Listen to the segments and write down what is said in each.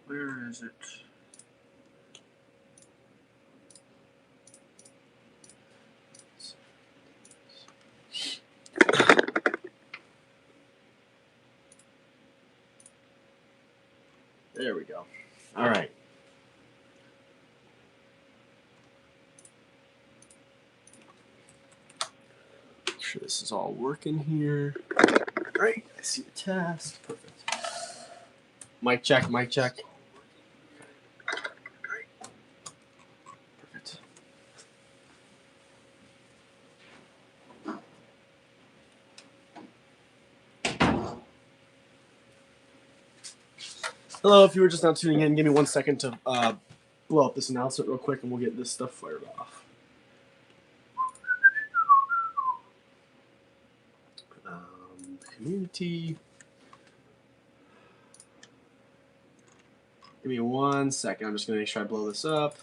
Where is it? There we go. All right. Make sure this is all working here. Great. I see the test. Perfect. Mic check, mic check. Perfect. Hello, if you were just now tuning in, give me 1 second to blow up this announcement real quick and we'll get this stuff fired off. Community. Give me 1 second. I'm just going to make sure I blow this up.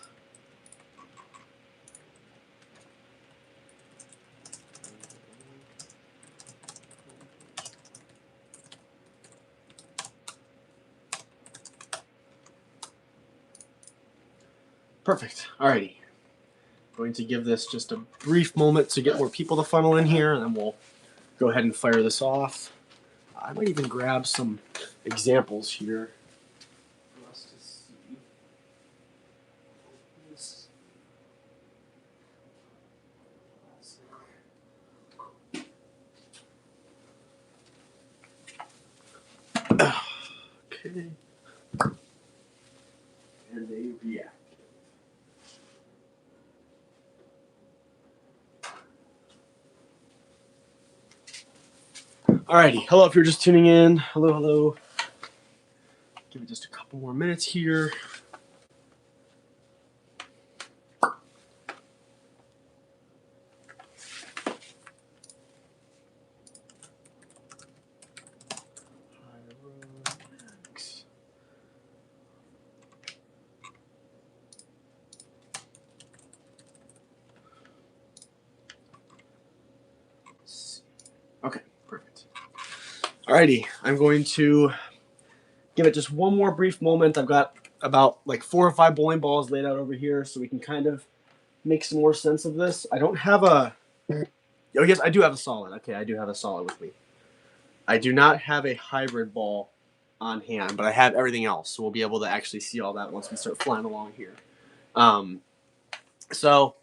Perfect. Alrighty. Going to give this just a brief moment to get more people to funnel in here, and then we'll go ahead and fire this off. I might even grab some examples here for us to see. Okay. And they react. Alrighty, hello if you're just tuning in. Hello, hello. Give it just a couple more minutes here. Okay, perfect. Alrighty, I'm going to give it just one more brief moment. I've got about like 4 or 5 bowling balls laid out over here so we can kind of make some more sense of this. I don't have a... Oh, yes, I do have a solid. Okay, I do have a solid with me. I do not have a hybrid ball on hand, but I have everything else, so we'll be able to actually see all that once we start flying along here. So,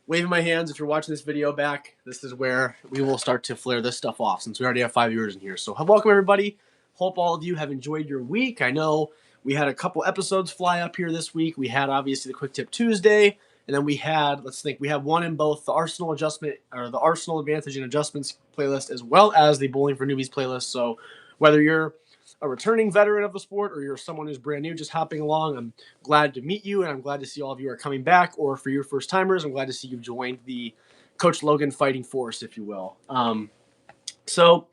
waving my hands, if you're watching this video back, this is where we will start to flare this stuff off, since we already have 5 viewers in here. So, welcome, everybody. Hope all of you have enjoyed your week. I know we had a couple episodes fly up here this week. We had, obviously, the Quick Tip Tuesday, and then we had, let's think, we have one in both the Arsenal Adjustment, or the Arsenal Advantage and Adjustments playlist, as well as the Bowling for Newbies playlist. So, whether you're a returning veteran of the sport or you're someone who's brand new just hopping along, I'm glad to meet you, and I'm glad to see all of you are coming back. Or for your first timers, I'm glad to see you've joined the Coach Logan fighting force, if you will. So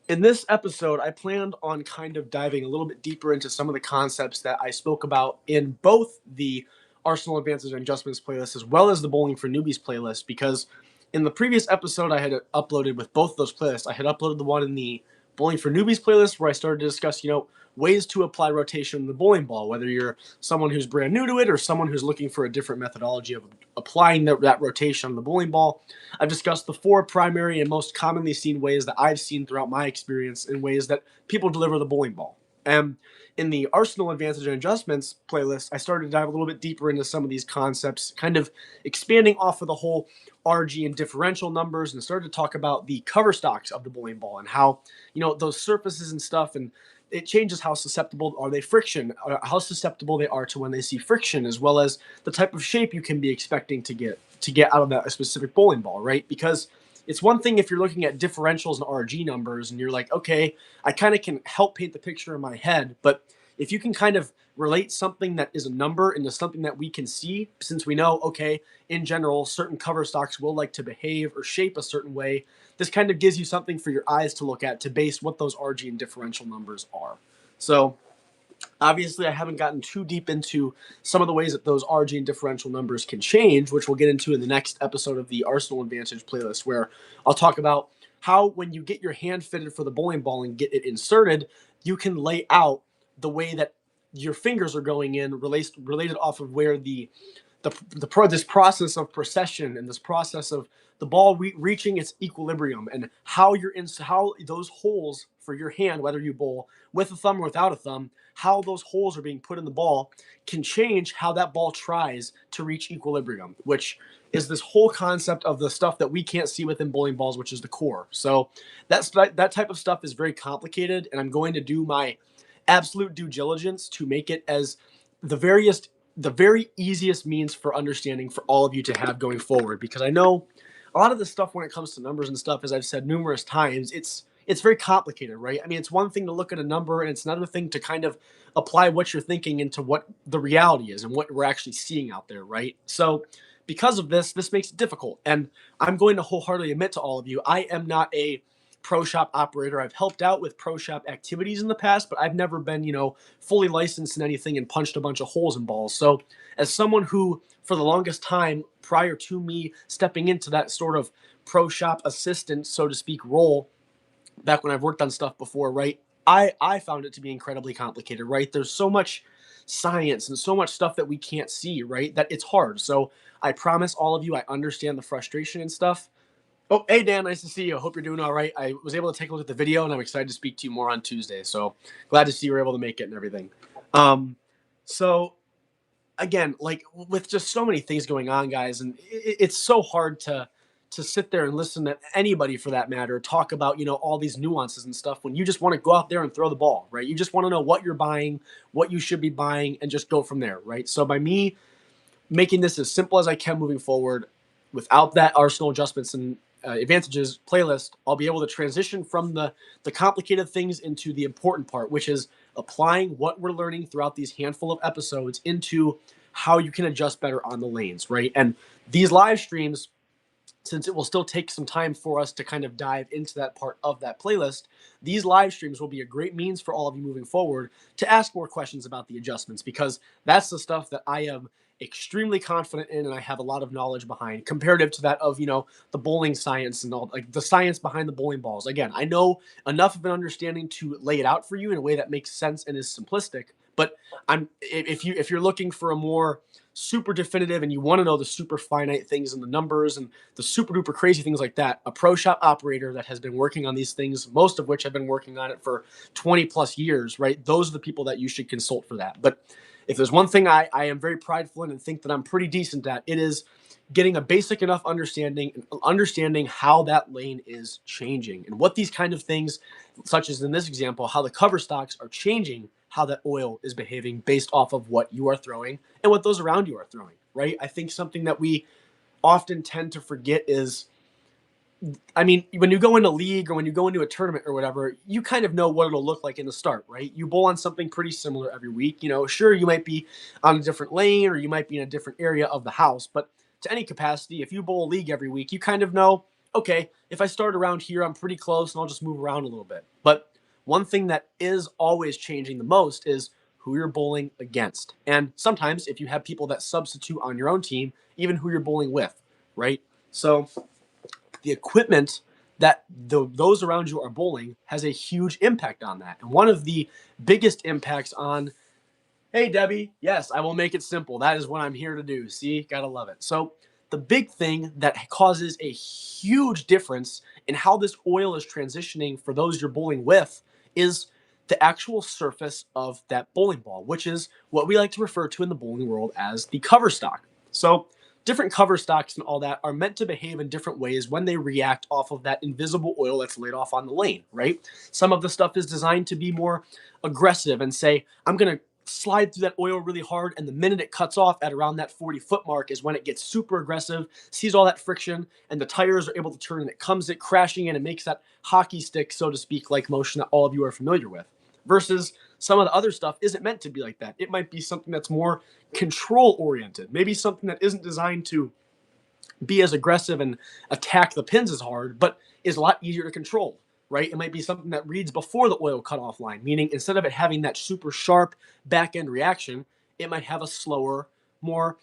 in this episode, I planned on kind of diving a little bit deeper into some of the concepts that I spoke about in both the Arsenal Advances and Adjustments playlist as well as the Bowling for Newbies playlist, because in the previous episode I had uploaded with both of those playlists. I had uploaded the one in the Bowling for Newbies playlist where I started to discuss, ways to apply rotation in the bowling ball, whether you're someone who's brand new to it or someone who's looking for a different methodology of applying that rotation on the bowling ball. I've discussed the 4 primary and most commonly seen ways that I've seen throughout my experience in ways that people deliver the bowling ball. And in the Arsenal Advantage and Adjustments playlist, I started to dive a little bit deeper into some of these concepts, kind of expanding off of the whole RG and differential numbers, and started to talk about the Coverstocks of the bowling ball and how, those surfaces and stuff, and it changes how susceptible are they friction, how susceptible they are to when they see friction, as well as the type of shape you can be expecting to get out of that specific bowling ball, right? Because it's one thing if you're looking at differentials and RG numbers and you're like, okay, I kind of can help paint the picture in my head, but if you can kind of relate something that is a number into something that we can see, since we know, okay, in general, certain cover stocks will like to behave or shape a certain way, this kind of gives you something for your eyes to look at to base what those RG and differential numbers are. So obviously, I haven't gotten too deep into some of the ways that those RG and differential numbers can change, which we'll get into in the next episode of the Arsenal Advantage playlist, where I'll talk about how when you get your hand fitted for the bowling ball and get it inserted, you can lay out the way that your fingers are going in related off of where this process of precession and this process of the ball reaching its equilibrium, and how those holes for your hand, whether you bowl with a thumb or without a thumb, how those holes are being put in the ball can change how that ball tries to reach equilibrium, which is this whole concept of the stuff that we can't see within bowling balls, which is the core. So that type of stuff is very complicated, and I'm going to do my absolute due diligence to make it as the very easiest means for understanding for all of you to have going forward, because I know a lot of this stuff when it comes to numbers and stuff, as I've said numerous times, it's very complicated, right? I mean, it's one thing to look at a number, and it's another thing to kind of apply what you're thinking into what the reality is and what we're actually seeing out there, right? So because of this makes it difficult. And I'm going to wholeheartedly admit to all of you, I am not a pro shop operator. I've helped out with pro shop activities in the past, but I've never been, fully licensed in anything and punched a bunch of holes in balls. So as someone who, for the longest time prior to me stepping into that sort of pro shop assistant, so to speak, role, back when I've worked on stuff before, right? I found it to be incredibly complicated, right? There's so much science and so much stuff that we can't see, right? That it's hard. So I promise all of you, I understand the frustration and stuff. Oh, hey, Dan, nice to see you. I hope you're doing all right. I was able to take a look at the video, and I'm excited to speak to you more on Tuesday. So glad to see you were able to make it and everything. So again, like with just so many things going on, guys, and it's so hard to sit there and listen to anybody, for that matter, talk about all these nuances and stuff when you just want to go out there and throw the ball, right? You just want to know what you're buying, what you should be buying, and just go from there, right? So by me making this as simple as I can moving forward, without that arsenal adjustments and advantages playlist, I'll be able to transition from the complicated things into the important part, which is applying what we're learning throughout these handful of episodes into how you can adjust better on the lanes, right? And these live streams, since it will still take some time for us to kind of dive into that part of that playlist, these live streams will be a great means for all of you moving forward to ask more questions about the adjustments, because that's the stuff that I am extremely confident in and I have a lot of knowledge behind, comparative to that of, the bowling science and all, like the science behind the bowling balls. Again, I know enough of an understanding to lay it out for you in a way that makes sense and is simplistic, but if you're looking for a more super definitive and you want to know the super finite things and the numbers and the super duper crazy things like that, a pro shop operator that has been working on these things, most of which have been working on it for 20 plus years, right? Those are the people that you should consult for that. But if there's one thing I am very prideful in and think that I'm pretty decent at, it is getting a basic enough understanding and understanding how that lane is changing and what these kind of things, such as in this example, how the cover stocks are changing how that oil is behaving based off of what you are throwing and what those around you are throwing, right? I think something that we often tend to forget is, I mean, when you go into league or when you go into a tournament or whatever, you kind of know what it'll look like in the start, right? You bowl on something pretty similar every week. Sure, you might be on a different lane or you might be in a different area of the house, but to any capacity, if you bowl a league every week, you kind of know, okay, if I start around here, I'm pretty close and I'll just move around a little bit. But one thing that is always changing the most is who you're bowling against. And sometimes if you have people that substitute on your own team, even who you're bowling with, right? So the equipment that those around you are bowling has a huge impact on that. And one of the biggest impacts on, hey, Debbie, yes, I will make it simple. That is what I'm here to do. See, gotta love it. So the big thing that causes a huge difference in how this oil is transitioning for those you're bowling with is the actual surface of that bowling ball, which is what we like to refer to in the bowling world as the cover stock. So different cover stocks and all that are meant to behave in different ways when they react off of that invisible oil that's laid off on the lane, right? Some of the stuff is designed to be more aggressive and say, I'm going to slide through that oil really hard, and the minute it cuts off at around that 40-foot mark is when it gets super aggressive, sees all that friction, and the tires are able to turn, and it comes it crashing in and makes that hockey stick, so to speak, like motion that all of you are familiar with. Versus some of the other stuff isn't meant to be like that. It might be something that's more control oriented, maybe something that isn't designed to be as aggressive and attack the pins as hard, but is a lot easier to control, right? It might be something that reads before the oil cutoff line, meaning instead of it having that super sharp back end reaction, it might have a slower, more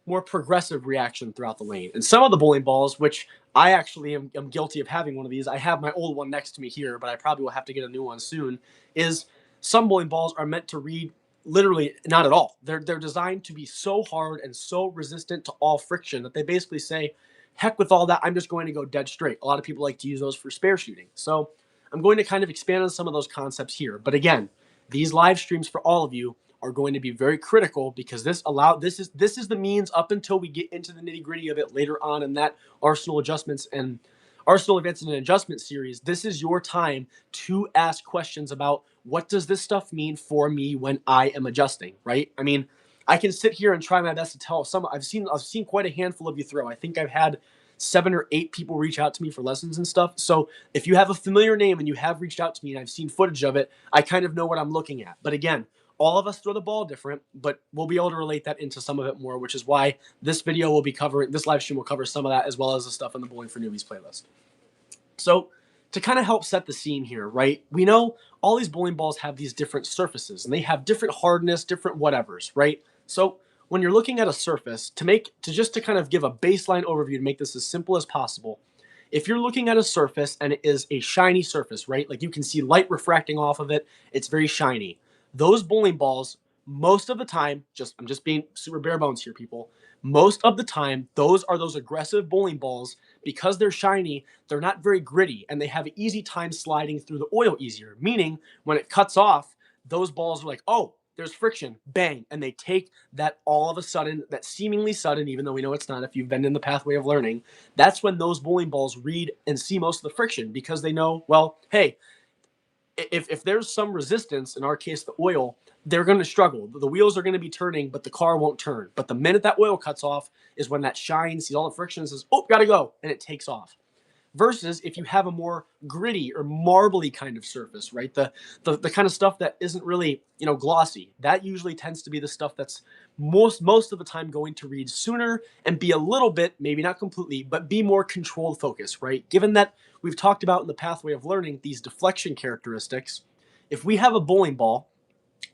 more progressive reaction throughout the lane. And some of the bowling balls, which I actually am guilty of having one of these, I have my old one next to me here, but I probably will have to get a new one soon, is some bowling balls are meant to read literally not at all. They're designed to be so hard and so resistant to all friction that they basically say, heck with all that, I'm just going to go dead straight. A lot of people like to use those for spare shooting. So I'm going to kind of expand on some of those concepts here. But again, these live streams for all of you are going to be very critical, because this is the means up until we get into the nitty gritty of it later on in that Arsenal adjustments and Arsenal advanced and adjustment series. This is your time to ask questions about, what does this stuff mean for me when I am adjusting, right? I mean, I can sit here and try my best to tell some. I've seen quite a handful of you throw. I think I've had 7 or 8 people reach out to me for lessons and stuff. So if you have a familiar name and you have reached out to me and I've seen footage of it, I kind of know what I'm looking at. But again, all of us throw the ball different, but we'll be able to relate that into some of it more, which is why this video will be covering, this live stream will cover some of that, as well as the stuff in the Bowling for Newbies playlist. So to kind of help set the scene here, right? We know all these bowling balls have these different surfaces and they have different hardness, different whatevers, right? So when you're looking at a surface, to kind of give a baseline overview to make this as simple as possible, if you're looking at a surface and it is a shiny surface, right? Like you can see light refracting off of it, it's very shiny. Those bowling balls, most of the time, I'm just being super bare bones here, people. Most of the time, those are those aggressive bowling balls. Because they're shiny, they're not very gritty, and they have an easy time sliding through the oil easier. Meaning, when it cuts off, those balls are like, oh, there's friction, bang, and they take that all of a sudden, that seemingly sudden, even though we know it's not if you've been in the pathway of learning, that's when those bowling balls read and see most of the friction, because they know, well, hey, if there's some resistance, in our case, the oil, they're going to struggle. The wheels are going to be turning, but the car won't turn. But the minute that oil cuts off is when that shine sees all the friction and says, oh, gotta go, and it takes off. Versus if you have a more gritty or marbly kind of surface, right? The kind of stuff that isn't really, glossy. That usually tends to be the stuff that's most of the time going to read sooner and be a little bit, maybe not completely, but be more controlled focus, right? Given that we've talked about in the pathway of learning these deflection characteristics, if we have a bowling ball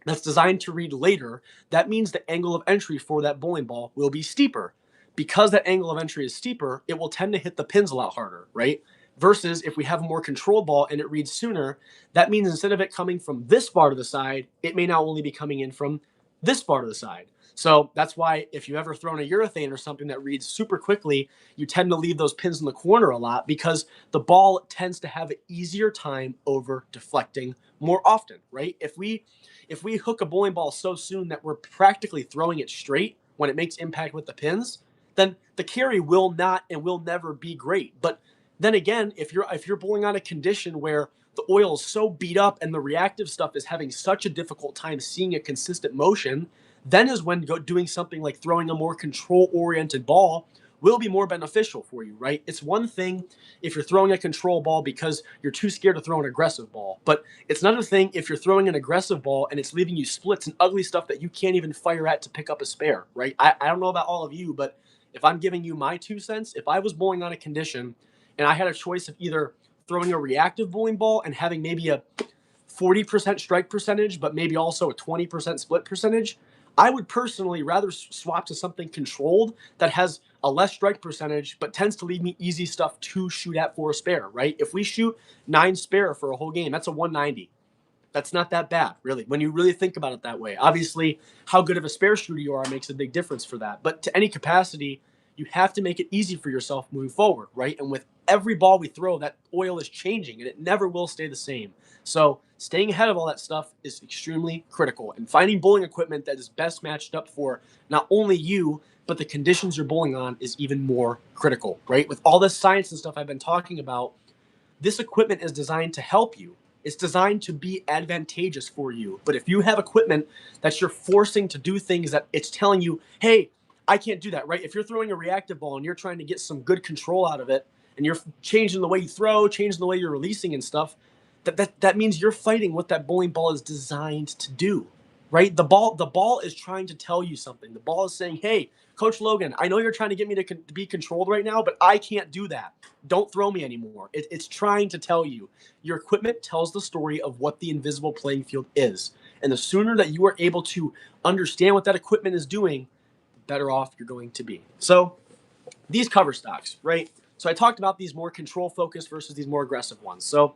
that's designed to read later, that means the angle of entry for that bowling ball will be steeper. Because that angle of entry is steeper, it will tend to hit the pins a lot harder, right? Versus if we have a more controlled ball and it reads sooner, that means instead of it coming from this far to the side, it may now only be coming in from this far to the side. So that's why if you ever thrown a urethane or something that reads super quickly, you tend to leave those pins in the corner a lot, because the ball tends to have an easier time over deflecting more often, right? If we hook a bowling ball so soon that we're practically throwing it straight when it makes impact with the pins, then the carry will not and will never be great. But then again, if you're bowling on a condition where the oil is so beat up and the reactive stuff is having such a difficult time seeing a consistent motion, then is when doing something like throwing a more control-oriented ball will be more beneficial for you, right? It's one thing if you're throwing a control ball because you're too scared to throw an aggressive ball, but it's another thing if you're throwing an aggressive ball and it's leaving you splits and ugly stuff that you can't even fire at to pick up a spare, right? I don't know about all of you, but if I'm giving you my 2 cents, if I was bowling on a condition and I had a choice of either throwing a reactive bowling ball and having maybe a 40% strike percentage, but maybe also a 20% split percentage, I would personally rather swap to something controlled that has a less strike percentage, but tends to leave me easy stuff to shoot at for a spare, right? If we shoot 9 spare for a whole game, that's a 190. That's not that bad, really, when you really think about it that way. Obviously, how good of a spare shooter you are makes a big difference for that. But to any capacity, you have to make it easy for yourself moving forward, right? And with every ball we throw, that oil is changing, and it never will stay the same. So staying ahead of all that stuff is extremely critical. And finding bowling equipment that is best matched up for not only you, but the conditions you're bowling on is even more critical, right? With all this science and stuff I've been talking about, this equipment is designed to help you. It's designed to be advantageous for you. But if you have equipment that you're forcing to do things that it's telling you, hey, I can't do that, right? If you're throwing a reactive ball and you're trying to get some good control out of it, and you're changing the way you throw, changing the way you're releasing and stuff, that means you're fighting what that bowling ball is designed to do, right? The ball is trying to tell you something. The ball is saying, hey, Coach Logan, I know you're trying to get me to be controlled right now, but I can't do that. Don't throw me anymore. It's trying to tell you. Your equipment tells the story of what the invisible playing field is. And the sooner that you are able to understand what that equipment is doing, better off you're going to be. So these cover stocks, right? So I talked about these more control focused versus these more aggressive ones. So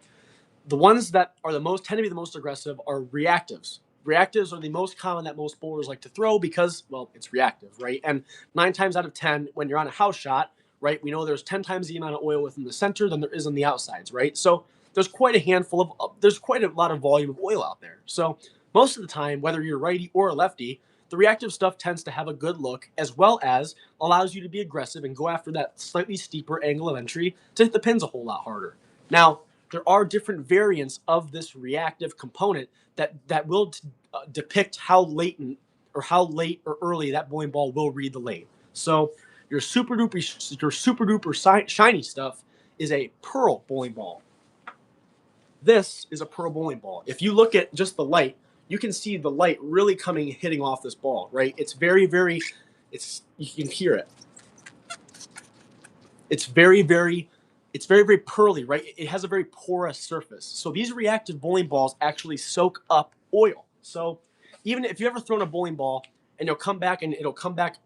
the ones that are tend to be the most aggressive are reactives. Reactives are the most common that most bowlers like to throw because, well, it's reactive, right? And 9 times out of 10, when you're on a house shot, right, we know there's 10 times the amount of oil within the center than there is on the outsides, right? So there's quite a lot of volume of oil out there. So most of the time, whether you're righty or a lefty, the reactive stuff tends to have a good look, as well as allows you to be aggressive and go after that slightly steeper angle of entry to hit the pins a whole lot harder. Now, there are different variants of this reactive component that will depict how late or early that bowling ball will read the lane. So your super duper shiny stuff is a pearl bowling ball. This is a pearl bowling ball. If you look at just the light, you can see the light really hitting off this ball, right? It's very, very, you can hear it. It's very, very pearly, right? It has a very porous surface. So these reactive bowling balls actually soak up oil. So even if you've ever thrown a bowling ball and it'll come back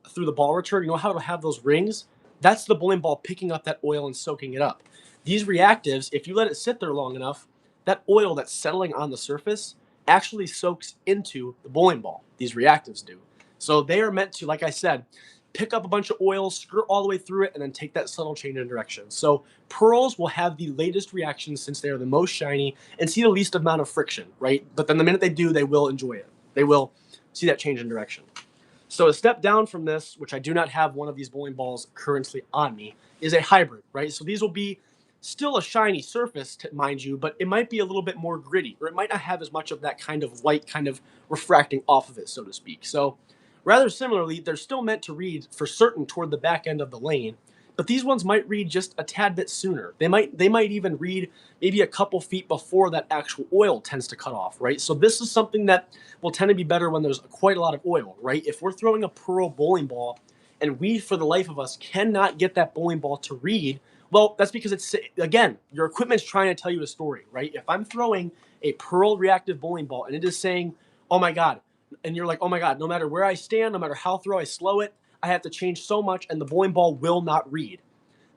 through the ball return, you know how it'll have those rings? That's the bowling ball picking up that oil and soaking it up. These reactives, if you let it sit there long enough, that oil that's settling on the surface actually soaks into the bowling ball. These reactives do. So they are meant to, like I said, pick up a bunch of oil, skirt all the way through it, and then take that subtle change in direction. So pearls will have the latest reactions since they are the most shiny and see the least amount of friction, right? But then the minute they do, they will enjoy it. They will see that change in direction. So a step down from this, which I do not have one of these bowling balls currently on me, is a hybrid, right? So these will be still a shiny surface, mind you, but it might be a little bit more gritty, or it might not have as much of that kind of light kind of refracting off of it, so to speak. So rather similarly, they're still meant to read for certain toward the back end of the lane, but these ones might read just a tad bit sooner. They might even read maybe a couple feet before that actual oil tends to cut off, right? So this is something that will tend to be better when there's quite a lot of oil, right? If we're throwing a pearl bowling ball and we, for the life of us, cannot get that bowling ball to read, well, that's because again, your equipment's trying to tell you a story, right? If I'm throwing a pearl reactive bowling ball and it is saying, oh my God, and you're like, oh my God, no matter where I stand, no matter how I slow it, I have to change so much and the bowling ball will not read.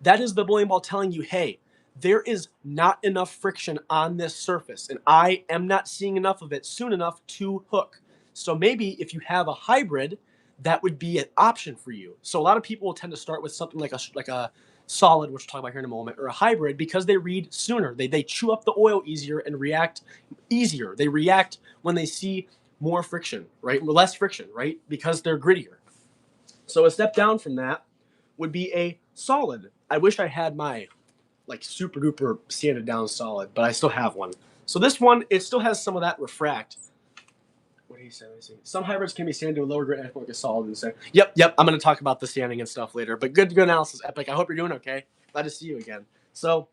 That is the bowling ball telling you, hey, there is not enough friction on this surface and I am not seeing enough of it soon enough to hook. So maybe if you have a hybrid, that would be an option for you. So a lot of people will tend to start with something like a solid, which we'll talk about here in a moment, or a hybrid because they read sooner. They chew up the oil easier and react easier. They react when they see more friction, right? Less friction, right? Because they're grittier. So a step down from that would be a solid. I wish I had my super duper sanded down solid, but I still have one. So this one, it still has some of that refract. What do you say? Some hybrids can be sanded to a lower grit like a solid and say, yep. I'm going to talk about the sanding and stuff later. But good analysis, Epic. I hope you're doing okay. Glad to see you again. So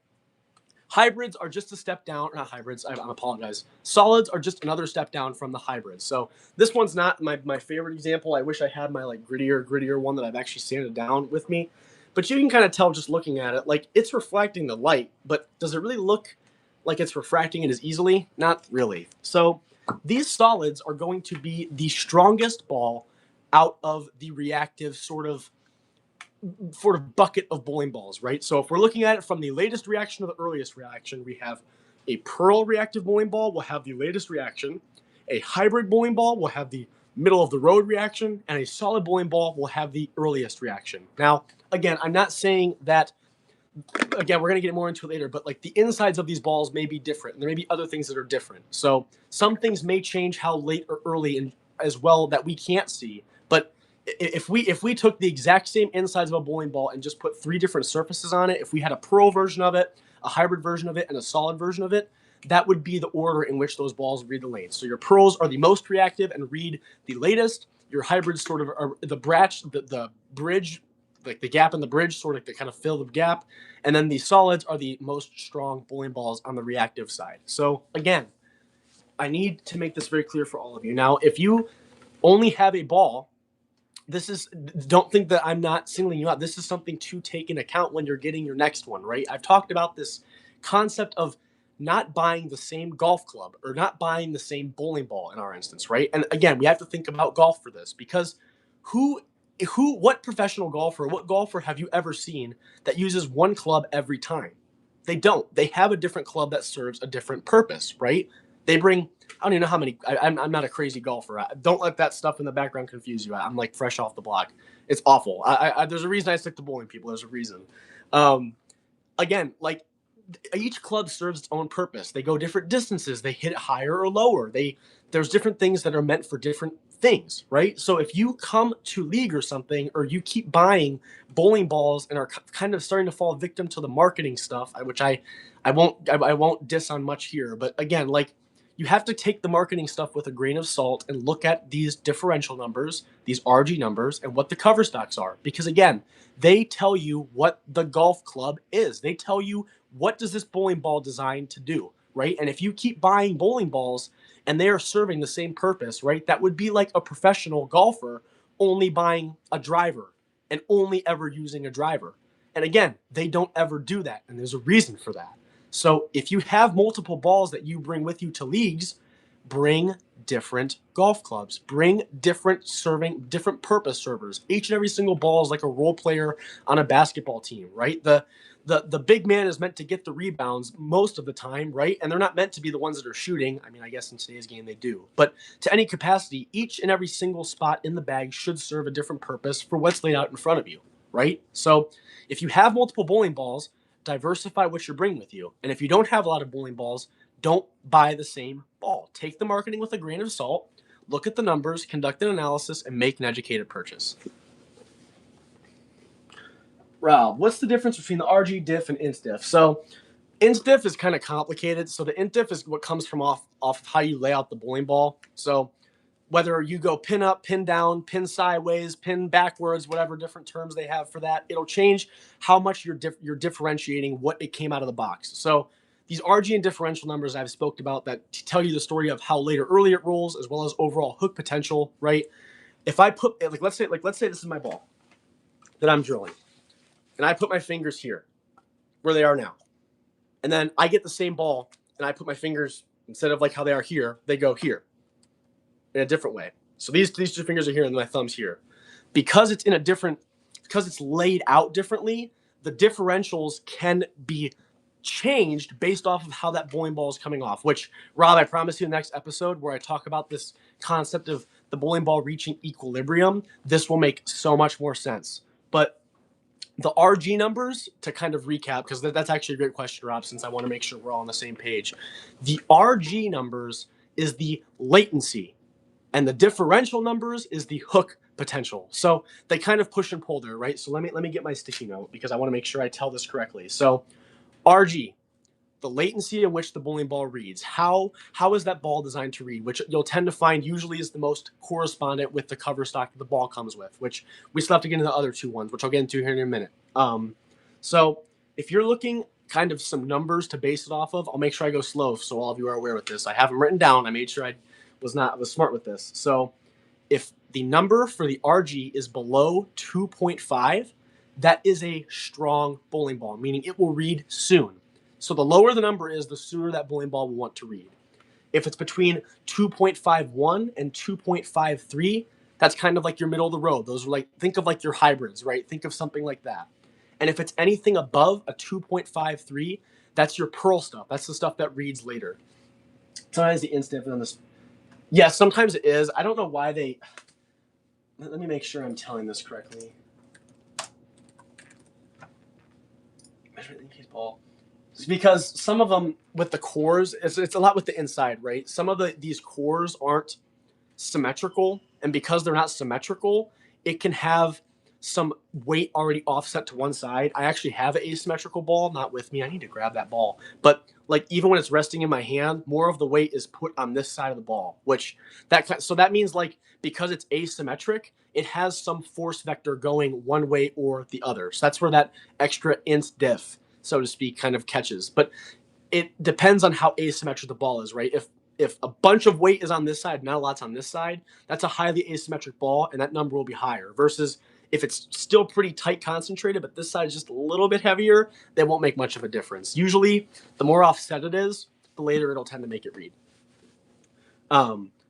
hybrids are just a step down. Not hybrids. I apologize. Solids are just another step down from the hybrids. So this one's not my favorite example. I wish I had my grittier one that I've actually sanded down with me. But you can kind of tell just looking at it, like it's reflecting the light. But does it really look like it's refracting it as easily? Not really. So these solids are going to be the strongest ball out of the reactive sort of bucket of bowling balls, right? So if we're looking at it from the latest reaction to the earliest reaction, we have a pearl reactive bowling ball will have the latest reaction, a hybrid bowling ball will have the middle of the road reaction, and a solid bowling ball will have the earliest reaction. Now, again, I'm not saying that, again, we're going to get more into it later, but like the insides of these balls may be different. And there may be other things that are different. So some things may change how late or early as well that we can't see. But if we took the exact same insides of a bowling ball and just put 3 different surfaces on it, if we had a pearl version of it, a hybrid version of it, and a solid version of it, that would be the order in which those balls read the lane. So your pearls are the most reactive and read the latest. Your hybrids sort of are the bridge, like the gap in the bridge, sort of to kind of fill the gap. And then the solids are the most strong bowling balls on the reactive side. So again, I need to make this very clear for all of you. Now, if you only have a ball, don't think that I'm not singling you out. This is something to take into account when you're getting your next one, right? I've talked about this concept of not buying the same golf club or not buying the same bowling ball in our instance, right? And again, we have to think about golf for this because who what professional golfer, what golfer have you ever seen that uses one club every time? They don't. They have a different club that serves a different purpose, right? They bring, I don't even know how many. I'm not a crazy golfer. Don't let that stuff in the background confuse you. I'm like fresh off the block. It's awful. There's a reason I stick to bowling, people. There's a reason. Um, Again, like each club serves its own purpose. They go different distances. They hit higher or lower. There's different things that are meant for different things, right? So if you come to league or something, or you keep buying bowling balls and are kind of starting to fall victim to the marketing stuff, which I won't diss on much here, but again, like you have to take the marketing stuff with a grain of salt and look at these differential numbers, these RG numbers, and what the cover stocks are, because again, they tell you what the golf club is. They tell you what does this bowling ball designed to do, right? And if you keep buying bowling balls and they are serving the same purpose, right? That would be like a professional golfer only buying a driver and only ever using a driver. And again, they don't ever do that, and there's a reason for that. So if you have multiple balls that you bring with you to leagues, bring different golf clubs, bring different purpose servers. Each and every single ball is like a role player on a basketball team, right? The big man is meant to get the rebounds most of the time, right? And they're not meant to be the ones that are shooting. I mean, I guess in today's game they do. But to any capacity, each and every single spot in the bag should serve a different purpose for what's laid out in front of you, right? So if you have multiple bowling balls, diversify what you're bringing with you. And if you don't have a lot of bowling balls, don't buy the same ball. Take the marketing with a grain of salt, look at the numbers, conduct an analysis, and make an educated purchase. Rob, what's the difference between the RG diff and int diff? So int diff is kind of complicated. So the int diff is what comes from off of how you lay out the bowling ball. So whether you go pin up, pin down, pin sideways, pin backwards, whatever different terms they have for that, it'll change how much you're differentiating what it came out of the box. So these RG and differential numbers I've spoke about that tell you the story of how late or early it rolls, as well as overall hook potential, right? If I put let's say this is my ball that I'm drilling, and I put my fingers here where they are now, and then I get the same ball and I put my fingers, instead of like how they are here, they go here in a different way. So these two fingers are here and my thumb's here. Because it's laid out differently, the differentials can be changed based off of how that bowling ball is coming off, which, Rob, I promise you in the next episode where I talk about this concept of the bowling ball reaching equilibrium, this will make so much more sense. But the RG numbers, to kind of recap, because that's actually a great question, Rob, since I want to make sure we're all on the same page. The RG numbers is the latency, and the differential numbers is the hook potential. So they kind of push and pull there, right? So let me get my sticky note because I want to make sure I tell this correctly. So RG, the latency in which the bowling ball reads. How is that ball designed to read? Which you'll tend to find usually is the most correspondent with the cover stock that the ball comes with, which we still have to get into the other two ones, which I'll get into here in a minute. So if you're looking kind of some numbers to base it off of, I'll make sure I go slow so all of you are aware with this. I have them written down. I made sure I was smart with this. So if the number for the RG is below 2.5, that is a strong bowling ball, meaning it will read soon. So the lower the number is, the sooner that bowling ball will want to read. If it's between 2.51 and 2.53, that's kind of like your middle of the road. Those are like, think of like your hybrids, right? Think of something like that. And if it's anything above a 2.53, that's your pearl stuff. That's the stuff that reads later. Sometimes the instant on this. Yeah, sometimes it is. I don't know why they. Let me make sure I'm telling this correctly. Measurement in case ball. It's because some of them with the cores, it's a lot with the inside, right? Some of these cores aren't symmetrical, and because they're not symmetrical, it can have some weight already offset to one side. I actually have an asymmetrical ball, not with me. I need to grab that ball. But like even when it's resting in my hand, more of the weight is put on this side of the ball, so that means like because it's asymmetric, it has some force vector going one way or the other. So that's where that extra int diff, so to speak, kind of catches. But it depends on how asymmetric the ball is, right? If a bunch of weight is on this side, not a lot's on this side, that's a highly asymmetric ball, and that number will be higher. Versus if it's still pretty tight concentrated, but this side is just a little bit heavier, they won't make much of a difference. Usually, the more offset it is, the later it'll tend to make it read.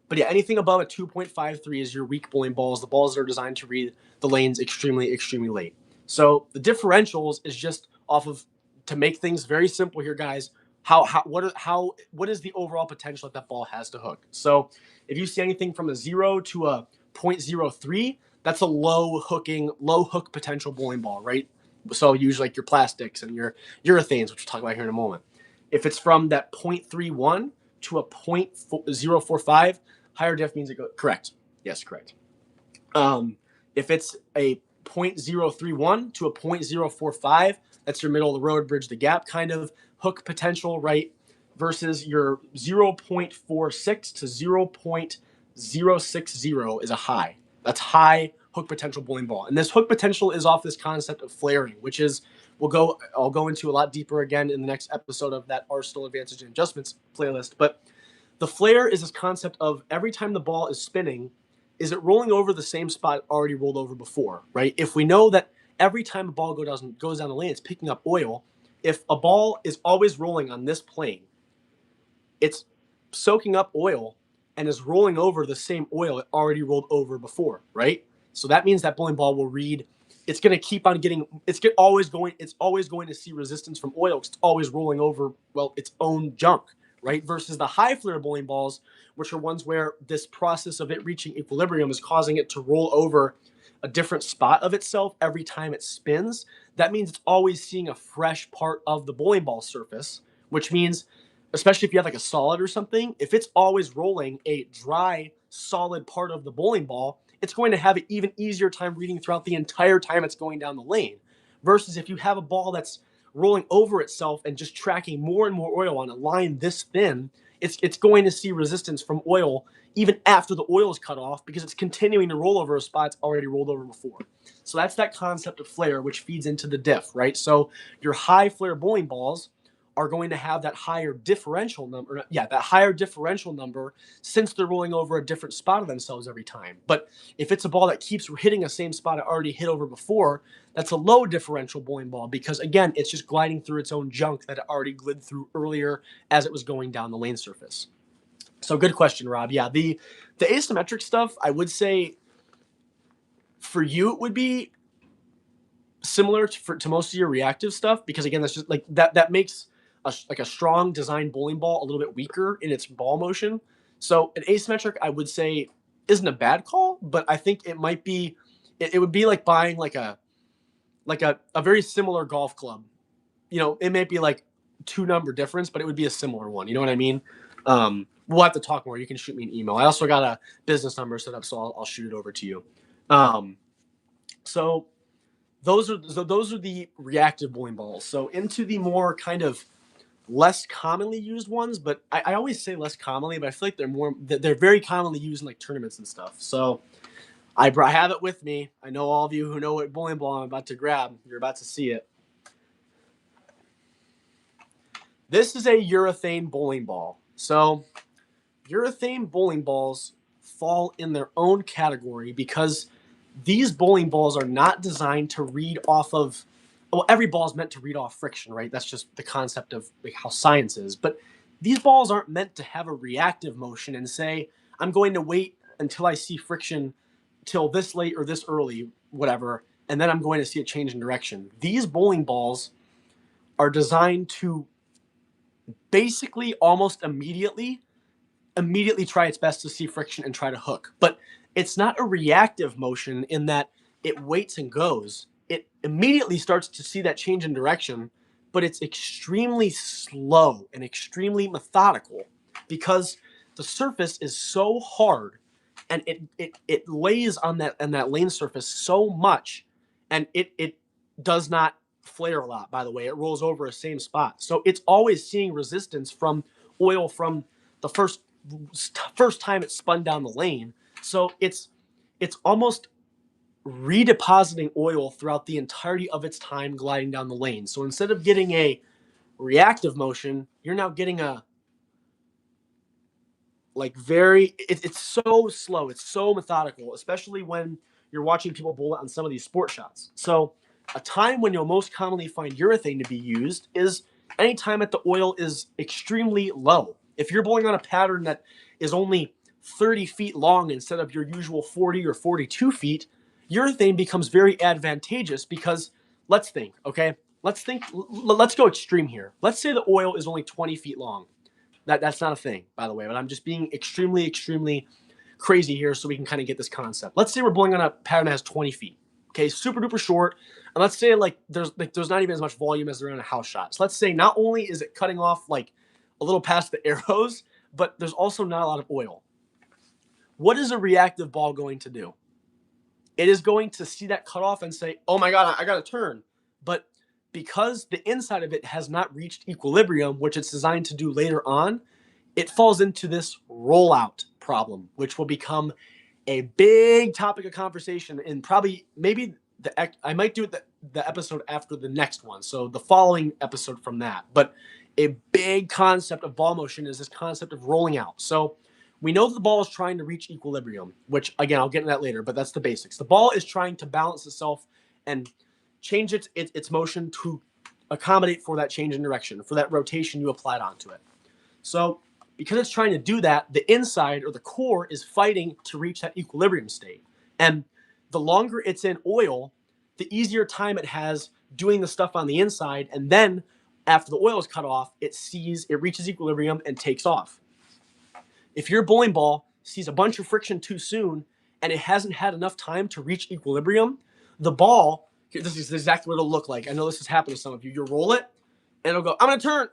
But yeah, anything above a 2.53 is your weak bowling balls, the balls that are designed to read the lanes extremely, extremely late. So the differentials is just off of, to make things very simple here, guys, what is the overall potential that ball has to hook? So if you see anything from a 0 to a 0.03, that's a low hook potential bowling ball, right? So usually like your plastics and your urethanes, which we'll talk about here in a moment. If it's from that 0.31 to a 0.045, higher diff means it goes correct. Yes, correct. If it's a 0.031 to a 0.045, that's your middle of the road, bridge the gap kind of hook potential, right? Versus your 0.46 to 0.060 is a high. That's high hook potential bowling ball. And this hook potential is off this concept of flaring, which is I'll go into a lot deeper again in the next episode of that Arsenal Advantage and Adjustments playlist. But the flare is this concept of every time the ball is spinning, is it rolling over the same spot it already rolled over before, right? If we know that every time a ball goes down the lane, it's picking up oil. If a ball is always rolling on this plane, it's soaking up oil and is rolling over the same oil it already rolled over before, right? So that means that bowling ball will read. It's going to keep on getting. It's always going to see resistance from oil because it's always rolling over its own junk, right? Versus the high flare bowling balls, which are ones where this process of it reaching equilibrium is causing it to roll over a different spot of itself every time it spins. That means it's always seeing a fresh part of the bowling ball surface, which means, especially if you have like a solid or something, if it's always rolling a dry, solid part of the bowling ball, it's going to have an even easier time reading throughout the entire time it's going down the lane. Versus if you have a ball that's rolling over itself and just tracking more and more oil on a line this thin, it's going to see resistance from oil even after the oil is cut off because it's continuing to roll over a spot it's already rolled over before. So that's that concept of flare, which feeds into the diff, right? So your high flare bowling balls are going to have that higher differential number. Yeah, that higher differential number since they're rolling over a different spot of themselves every time. But if it's a ball that keeps hitting a same spot it already hit over before, that's a low differential bowling ball because, again, it's just gliding through its own junk that it already glid through earlier as it was going down the lane surface. So good question, Rob. Yeah, the asymmetric stuff, I would say for you it would be similar to most of your reactive stuff because, again, that's just like that makes a strong design bowling ball a little bit weaker in its ball motion. So an asymmetric, I would say, isn't a bad call, but I think it might be. It would be like buying like a very similar golf club. It may be like 2-number difference, but it would be a similar one. You know what I mean? We'll have to talk more. You can shoot me an email. I also got a business number set up, so I'll shoot it over to you. So those are the reactive bowling balls. So into the more kind of less commonly used ones, but I always say less commonly, but I feel like they're very commonly used in like tournaments and stuff. So I have it with me. I know all of you who know what bowling ball I'm about to grab. You're about to see it. This is a urethane bowling ball. So urethane bowling balls fall in their own category because these bowling balls are not designed to read off of, well, every ball is meant to read off friction, right? That's just the concept of like how science is. But these balls aren't meant to have a reactive motion and say, I'm going to wait until I see friction till this late or this early, whatever, and then I'm going to see a change in direction. These bowling balls are designed to basically almost immediately try its best to see friction and try to hook. But it's not a reactive motion in that it waits and goes. It immediately starts to see that change in direction, but it's extremely slow and extremely methodical because the surface is so hard and it lays on that lane surface so much, and it does not flare a lot, by the way. It rolls over a same spot. So it's always seeing resistance from oil from the first time it spun down the lane. So it's almost redepositing oil throughout the entirety of its time gliding down the lane. So instead of getting a reactive motion, you're now getting a it's so slow, it's so methodical, especially when you're watching people bowl it on some of these sport shots. So a time when you'll most commonly find urethane to be used is anytime that the oil is extremely low. If you're bowling on a pattern that is only 30 feet long instead of your usual 40 or 42 feet, urethane becomes very advantageous because let's think, okay? Let's go extreme here. Let's say the oil is only 20 feet long. That's not a thing, by the way, but I'm just being extremely, extremely crazy here so we can kind of get this concept. Let's say we're blowing on a pattern that has 20 feet. Okay, super duper short. And let's say there's not even as much volume as there in a house shot. So let's say not only is it cutting off like a little past the arrows, but there's also not a lot of oil. What is a reactive ball going to do? It is going to see that cutoff and say, oh my God, I got to turn. But because the inside of it has not reached equilibrium, which it's designed to do later on, it falls into this rollout problem, which will become a big topic of conversation and probably maybe I might do the episode after the next one. So the following episode from that. But a big concept of ball motion is this concept of rolling out. So we know that the ball is trying to reach equilibrium, which again, I'll get into that later, but that's the basics. The ball is trying to balance itself and change its motion to accommodate for that change in direction, for that rotation you applied onto it. So because it's trying to do that, the inside or the core is fighting to reach that equilibrium state. And the longer it's in oil, the easier time it has doing the stuff on the inside. And then after the oil is cut off, it reaches equilibrium and takes off. If your bowling ball sees a bunch of friction too soon and it hasn't had enough time to reach equilibrium, the ball, this is exactly what it'll look like. I know this has happened to some of you. You'll roll it and it'll go, I'm going to turn,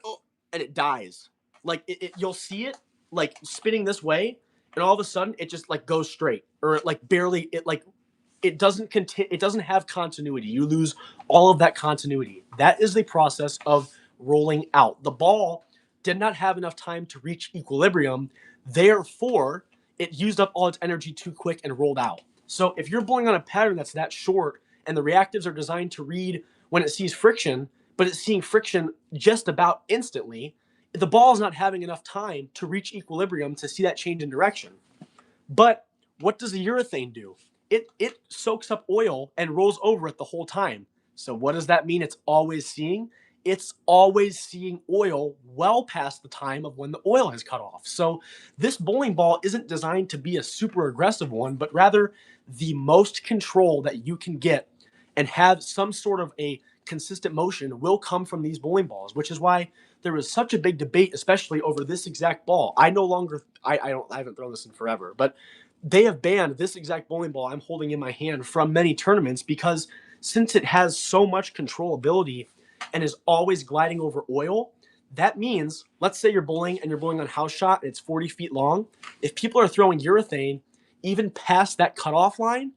and it dies. Like you'll see it like spinning this way, and all of a sudden it just like goes straight, or it like barely, it doesn't have continuity. You lose all of that continuity. That is the process of rolling out. The ball did not have enough time to reach equilibrium. Therefore, it used up all its energy too quick and rolled out. So if you're bowling on a pattern that's that short and the reactives are designed to read when it sees friction, but it's seeing friction just about instantly, the ball is not having enough time to reach equilibrium to see that change in direction. But what does the urethane do? It soaks up oil and rolls over it the whole time. So what does that mean it's always seeing? It's always seeing oil well past the time of when the oil has cut off. So this bowling ball isn't designed to be a super aggressive one, but rather the most control that you can get and have some sort of a consistent motion will come from these bowling balls, which is why there was such a big debate, especially over this exact ball. I haven't thrown this in forever, but they have banned this exact bowling ball I'm holding in my hand from many tournaments because since it has so much controllability and is always gliding over oil, that means, let's say you're bowling and you're bowling on house shot and it's 40 feet long. If people are throwing urethane even past that cutoff line,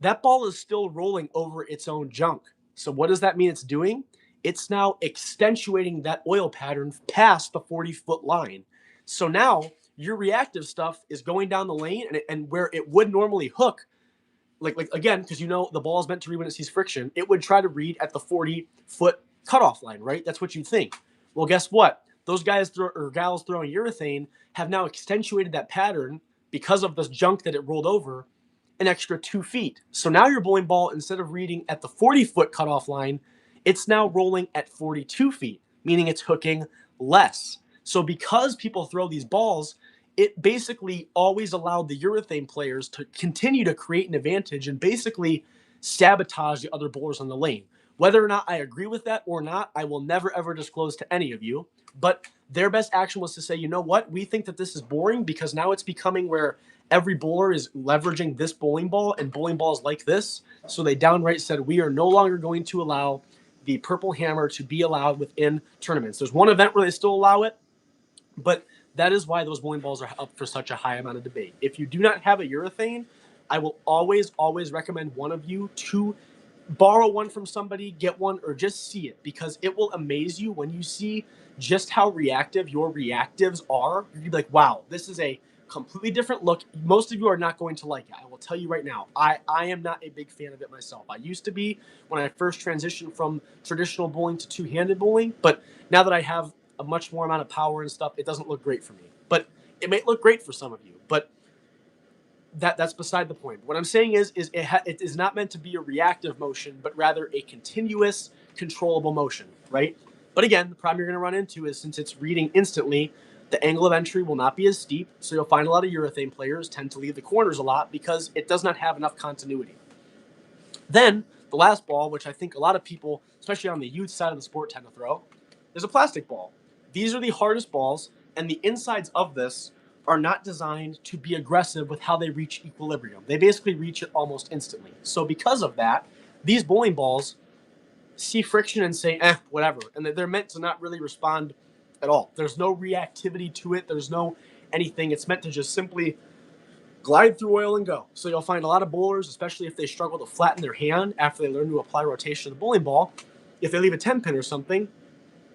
that ball is still rolling over its own junk. So what does that mean it's doing? It's now accentuating that oil pattern past the 40-foot line. So now your reactive stuff is going down the lane and where it would normally hook, like again, because you know the ball is meant to read when it sees friction, it would try to read at the 40-foot cutoff line, right? That's what you think. Well, guess what? Those guys or gals throwing urethane have now accentuated that pattern because of this junk that it rolled over an extra 2 feet. So now your bowling ball, instead of reading at the 40-foot cutoff line, it's now rolling at 42 feet, meaning it's hooking less. So because people throw these balls, it basically always allowed the urethane players to continue to create an advantage and basically sabotage the other bowlers on the lane. Whether or not I agree with that or not, I will never ever disclose to any of you. But their best action was to say, you know what? We think that this is boring because now it's becoming where every bowler is leveraging this bowling ball and bowling balls like this. So they downright said, we are no longer going to allow the purple hammer to be allowed within tournaments. There's one event where they still allow it, but that is why those bowling balls are up for such a high amount of debate. If you do not have a urethane, I will always, always recommend one of you to borrow one from somebody, get one, or just see it, because it will amaze you when you see just how reactive your reactives are. You'll be like, wow, this is a completely different look. Most of you are not going to like it. I will tell you right now, I am not a big fan of it myself. I used to be when I first transitioned from traditional bowling to two-handed bowling, but now that I have a much more amount of power and stuff, it doesn't look great for me. But it may look great for some of you, but that's beside the point. What I'm saying is it is not meant to be a reactive motion, but rather a continuous, controllable motion, right? But again, the problem you're going to run into is since it's reading instantly, The angle of entry will not be as steep, so you'll find a lot of urethane players tend to leave the corners a lot because it does not have enough continuity. Then, the last ball, which I think a lot of people, especially on the youth side of the sport, tend to throw, is a plastic ball. These are the hardest balls, and the insides of this are not designed to be aggressive with how they reach equilibrium. They basically reach it almost instantly. So because of that, these bowling balls see friction and say, whatever. And they're meant to not really respond at all. There's no reactivity to it. There's no anything. It's meant to just simply glide through oil and go. So you'll find a lot of bowlers, especially if they struggle to flatten their hand after they learn to apply rotation to the bowling ball, if they leave a 10 pin or something,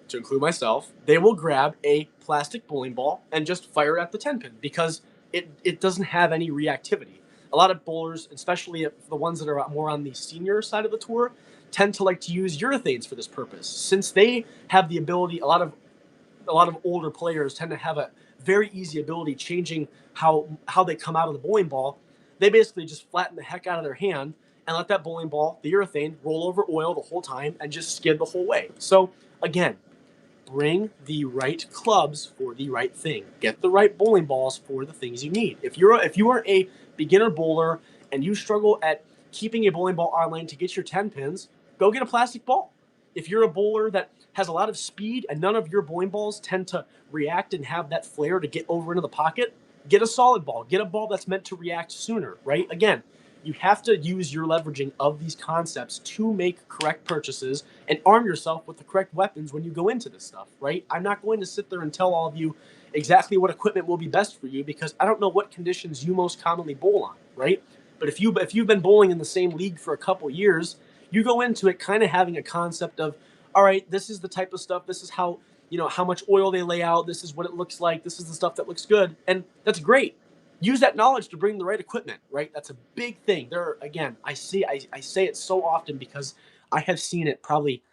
to include myself, they will grab a plastic bowling ball and just fire it at the 10 pin because it doesn't have any reactivity. A lot of bowlers, especially the ones that are more on the senior side of the tour, tend to like to use urethanes for this purpose. Since they have the ability, a lot of older players tend to have a very easy ability changing how they come out of the bowling ball. They basically just flatten the heck out of their hand and let that bowling ball, the urethane, roll over oil the whole time and just skid the whole way. So again, bring the right clubs for the right thing. Get the right bowling balls for the things you need. If you are a beginner bowler and you struggle at keeping a bowling ball on lane to get your 10 pins, go get a plastic ball. If you're a bowler that has a lot of speed and none of your bowling balls tend to react and have that flair to get over into the pocket, get a solid ball. Get a ball that's meant to react sooner, right? Again, you have to use your leveraging of these concepts to make correct purchases and arm yourself with the correct weapons when you go into this stuff, right? I'm not going to sit there and tell all of you exactly what equipment will be best for you because I don't know what conditions you most commonly bowl on, right? But if you've been bowling in the same league for a couple years, you go into it kind of having a concept of, all right, this is the type of stuff, this is how, how much oil they lay out, this is what it looks like, this is the stuff that looks good, and that's great. Use that knowledge to bring the right equipment, right? That's a big thing. Again, I say it so often because I have seen it probably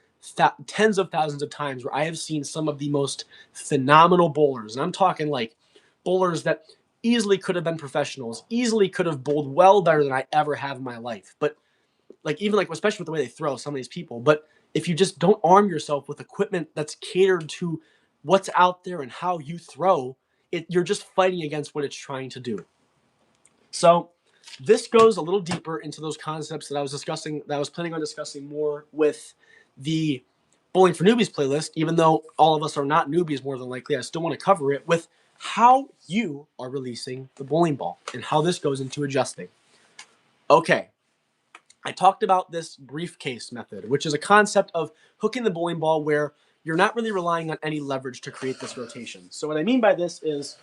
tens of thousands of times where I have seen some of the most phenomenal bowlers, and I'm talking like bowlers that easily could have been professionals, easily could have bowled well better than I ever have in my life, but especially with the way they throw some of these people. But if you just don't arm yourself with equipment that's catered to what's out there and how you throw, you're just fighting against what it's trying to do. So this goes a little deeper into those concepts that I was planning on discussing more with the Bowling for Newbies playlist, even though all of us are not newbies more than likely. I still want to cover it with how you are releasing the bowling ball and how this goes into adjusting. Okay. I talked about this briefcase method, which is a concept of hooking the bowling ball where you're not really relying on any leverage to create this rotation. So what I mean by this is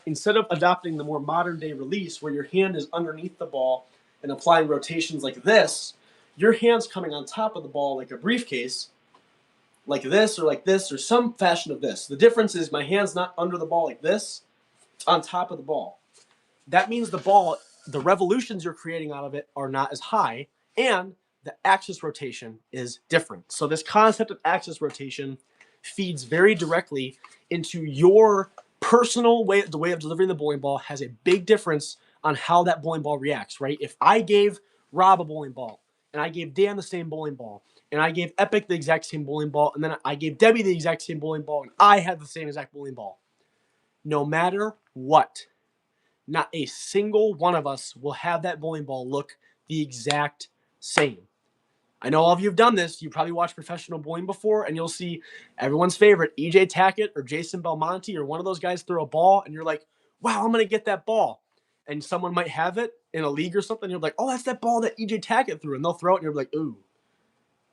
instead of adopting the more modern day release where your hand is underneath the ball and applying rotations like this, your hand's coming on top of the ball like a briefcase, like this or some fashion of this. The difference is my hand's not under the ball like this, it's on top of the ball. That means the ball, the revolutions you're creating out of it are not as high, and the axis rotation is different. So this concept of axis rotation feeds very directly into your personal way. The way of delivering the bowling ball has a big difference on how that bowling ball reacts, right? If I gave Rob a bowling ball, and I gave Dan the same bowling ball, and I gave Epic the exact same bowling ball, and then I gave Debbie the exact same bowling ball, and I had the same exact bowling ball, no matter what, not a single one of us will have that bowling ball look the exact same. I know all of you have done this. You probably watched professional bowling before, and you'll see everyone's favorite, EJ Tackett or Jason Belmonte or one of those guys throw a ball, and you're like, wow, I'm going to get that ball. And someone might have it in a league or something. And you're like, oh, that's that ball that EJ Tackett threw. And they'll throw it, and you're like, ooh,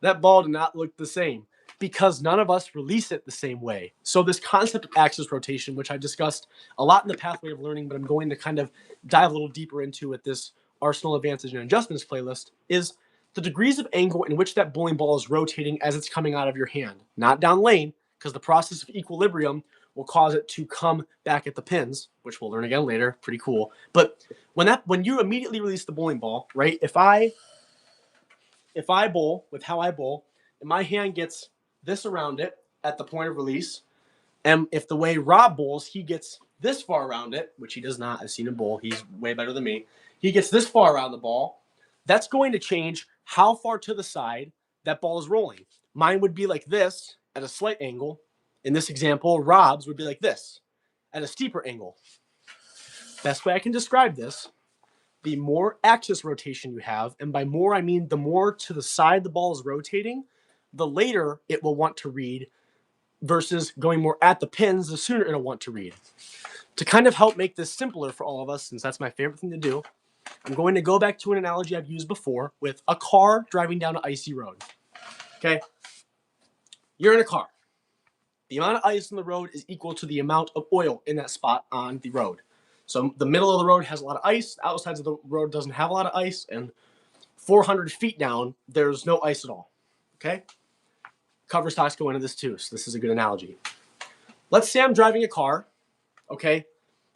that ball did not look the same because none of us release it the same way. So this concept of axis rotation, which I discussed a lot in the Pathway of Learning, but I'm going to kind of dive a little deeper into with this Arsenal Advantage and Adjustments playlist, is the degrees of angle in which that bowling ball is rotating as it's coming out of your hand. Not down lane, because the process of equilibrium will cause it to come back at the pins, which we'll learn again later. Pretty cool. But when you immediately release the bowling ball, right, if I bowl with how I bowl, and my hand gets this around it at the point of release, and if the way Rob bowls, he gets this far around it, which he does not. I've seen him bowl. He's way better than me. He gets this far around the ball. That's going to change how far to the side that ball is rolling. Mine would be like this at a slight angle. In this example, Rob's would be like this at a steeper angle. Best way I can describe this, the more axis rotation you have, and by more I mean the more to the side the ball is rotating, the later it will want to read versus going more at the pins, the sooner it'll want to read. To kind of help make this simpler for all of us, since that's my favorite thing to do, I'm going to go back to an analogy I've used before with a car driving down an icy road. Okay? You're in a car. The amount of ice on the road is equal to the amount of oil in that spot on the road. So the middle of the road has a lot of ice, the outsides of the road doesn't have a lot of ice, and 400 feet down, there's no ice at all. Okay? Coverstocks go into this too, so this is a good analogy. Let's say I'm driving a car, okay,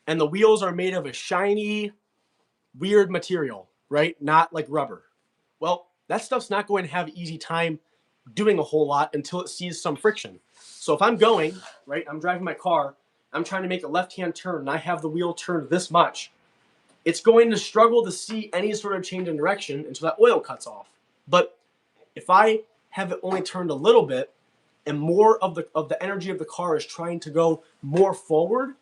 and the wheels are made of a shiny, weird material, right? Not like rubber. Well, that stuff's not going to have an easy time doing a whole lot until it sees some friction. So if I'm going, right, I'm driving my car, I'm trying to make a left-hand turn, and I have the wheel turned this much, it's going to struggle to see any sort of change in direction until that oil cuts off. But if I have it only turned a little bit, and more of the energy of the car is trying to go more forward,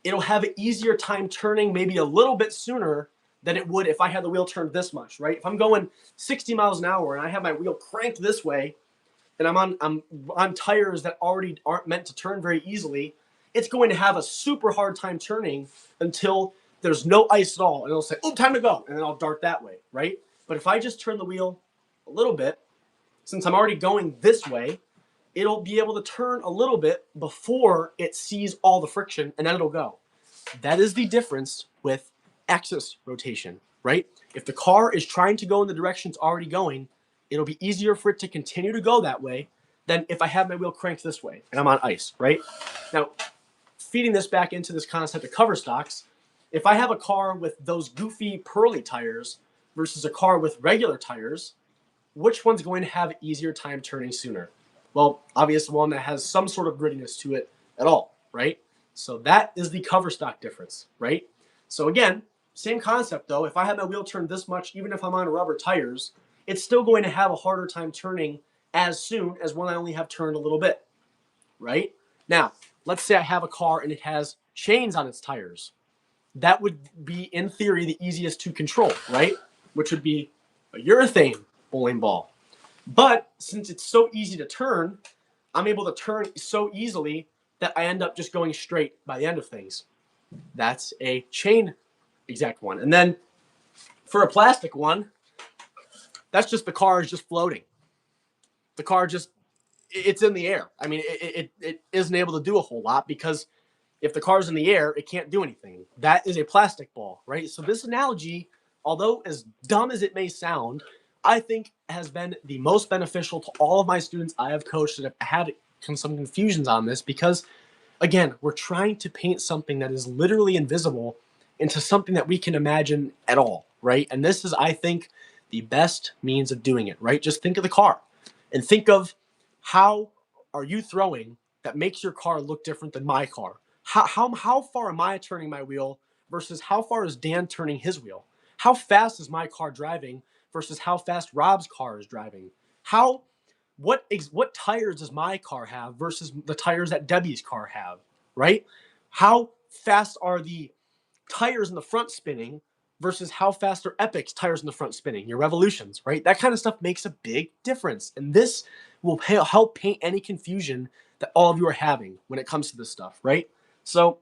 it'll have an easier time turning maybe a little bit sooner than it would if I had the wheel turned this much, right? If I'm going 60 miles an hour and I have my wheel cranked this way, and I'm on tires that already aren't meant to turn very easily, it's going to have a super hard time turning until there's no ice at all, and it'll say, "Oh, time to go," and then I'll dart that way, right? But if I just turn the wheel a little bit, since I'm already going this way, it'll be able to turn a little bit before it sees all the friction, and then it'll go. That is the difference with axis rotation, right? If the car is trying to go in the direction it's already going, it'll be easier for it to continue to go that way than if I have my wheel cranked this way and I'm on ice, right? Now, feeding this back into this concept of cover stocks, if I have a car with those goofy pearly tires versus a car with regular tires, which one's going to have an easier time turning sooner? Well, obviously one that has some sort of grittiness to it at all, right? So that is the cover stock difference, right? So again, same concept though. If I have my wheel turned this much, even if I'm on rubber tires, it's still going to have a harder time turning as soon as when I only have turned a little bit, right? Now, let's say I have a car and it has chains on its tires. That would be, in theory, the easiest to control, right? Which would be a urethane bowling ball. But since it's so easy to turn, I'm able to turn so easily that I end up just going straight by the end of things. That's a chain exact one. And then for a plastic one, that's just the car is just floating. The car just, it's in the air. I mean, it isn't able to do a whole lot because if the car's in the air, it can't do anything. That is a plastic ball, right? So this analogy, although as dumb as it may sound, I think has been the most beneficial to all of my students I have coached that have had some confusions on this because, again, we're trying to paint something that is literally invisible into something that we can imagine at all, right? And this is, I think, the best means of doing it, right? Just think of the car and think of how are you throwing that makes your car look different than my car? How far am I turning my wheel versus how far is Dan turning his wheel? How fast is my car driving versus how fast Rob's car is driving? What tires does my car have versus the tires that Debbie's car have, right? How fast are the tires in the front spinning versus how fast are Epic's tires in the front spinning, your revolutions, right? That kind of stuff makes a big difference. And this will help paint any confusion that all of you are having when it comes to this stuff, right? So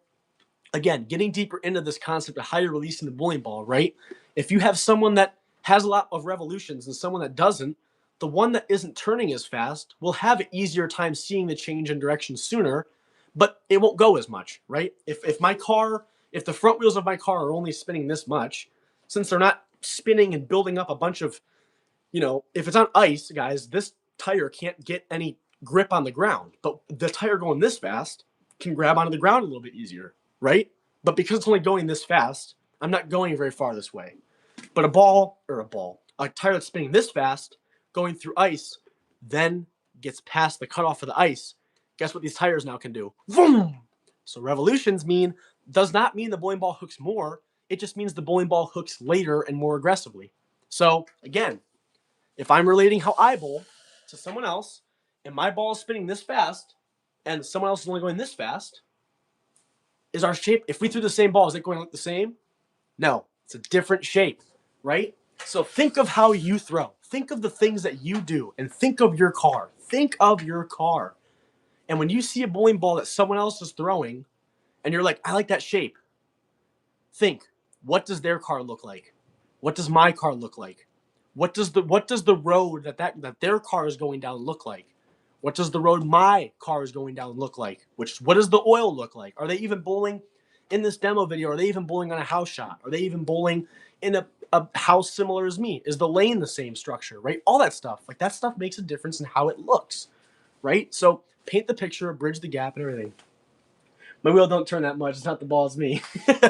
again, getting deeper into this concept of how you're releasing the bowling ball, right? If you have someone that has a lot of revolutions and someone that doesn't, the one that isn't turning as fast will have an easier time seeing the change in direction sooner, but it won't go as much, right? If the front wheels of my car are only spinning this much, since they're not spinning and building up a bunch of, if it's on ice, guys, this tire can't get any grip on the ground, but the tire going this fast can grab onto the ground a little bit easier, right? But because it's only going this fast, I'm not going very far this way. But a tire that's spinning this fast, going through ice, then gets past the cutoff of the ice. Guess what these tires now can do? Vroom! So revolutions does not mean the bowling ball hooks more. It just means the bowling ball hooks later and more aggressively. So again, if I'm relating how I bowl to someone else, and my ball is spinning this fast, and someone else is only going this fast, Is our shape, if we threw the same ball, is it going to look the same? No, it's a different shape, right? So think of how you throw. Think of the things that you do, and think of your car. Think of your car. And when you see a bowling ball that someone else is throwing, and you're like, I like that shape, think, what does their car look like? What does my car look like? What does the road that their car is going down look like? What does the road my car is going down look like? What does the oil look like? Are they even bowling in this demo video? Are they even bowling on a house shot? Are they even bowling in a house similar as me? Is the lane the same structure, right? All that stuff. Like, that stuff makes a difference in how it looks, right? So paint the picture, bridge the gap, and everything. My wheel don't turn that much. It's not the ball, it's me.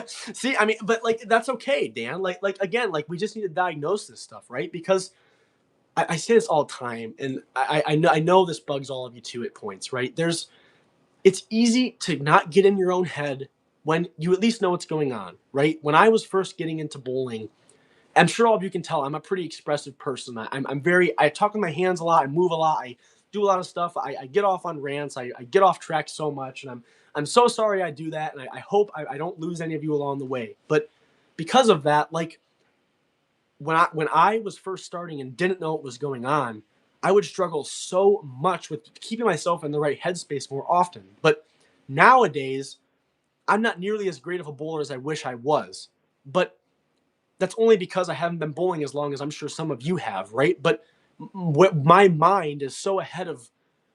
See, I mean, but like, that's okay, Dan. Like again, like, we just need to diagnose this stuff, right? Because I say this all the time, and I know this bugs all of you too at points, right? It's easy to not get in your own head when you at least know what's going on, right? When I was first getting into bowling, I'm sure all of you can tell I'm a pretty expressive person. I talk with my hands a lot. I move a lot. I do a lot of stuff. I get off on rants. I get off track so much, and I'm so sorry I do that. And I hope I don't lose any of you along the way. But because of that, like, when I was first starting and didn't know what was going on, I would struggle so much with keeping myself in the right headspace more often. But nowadays, I'm not nearly as great of a bowler as I wish I was. But that's only because I haven't been bowling as long as I'm sure some of you have, right? But my mind is so ahead of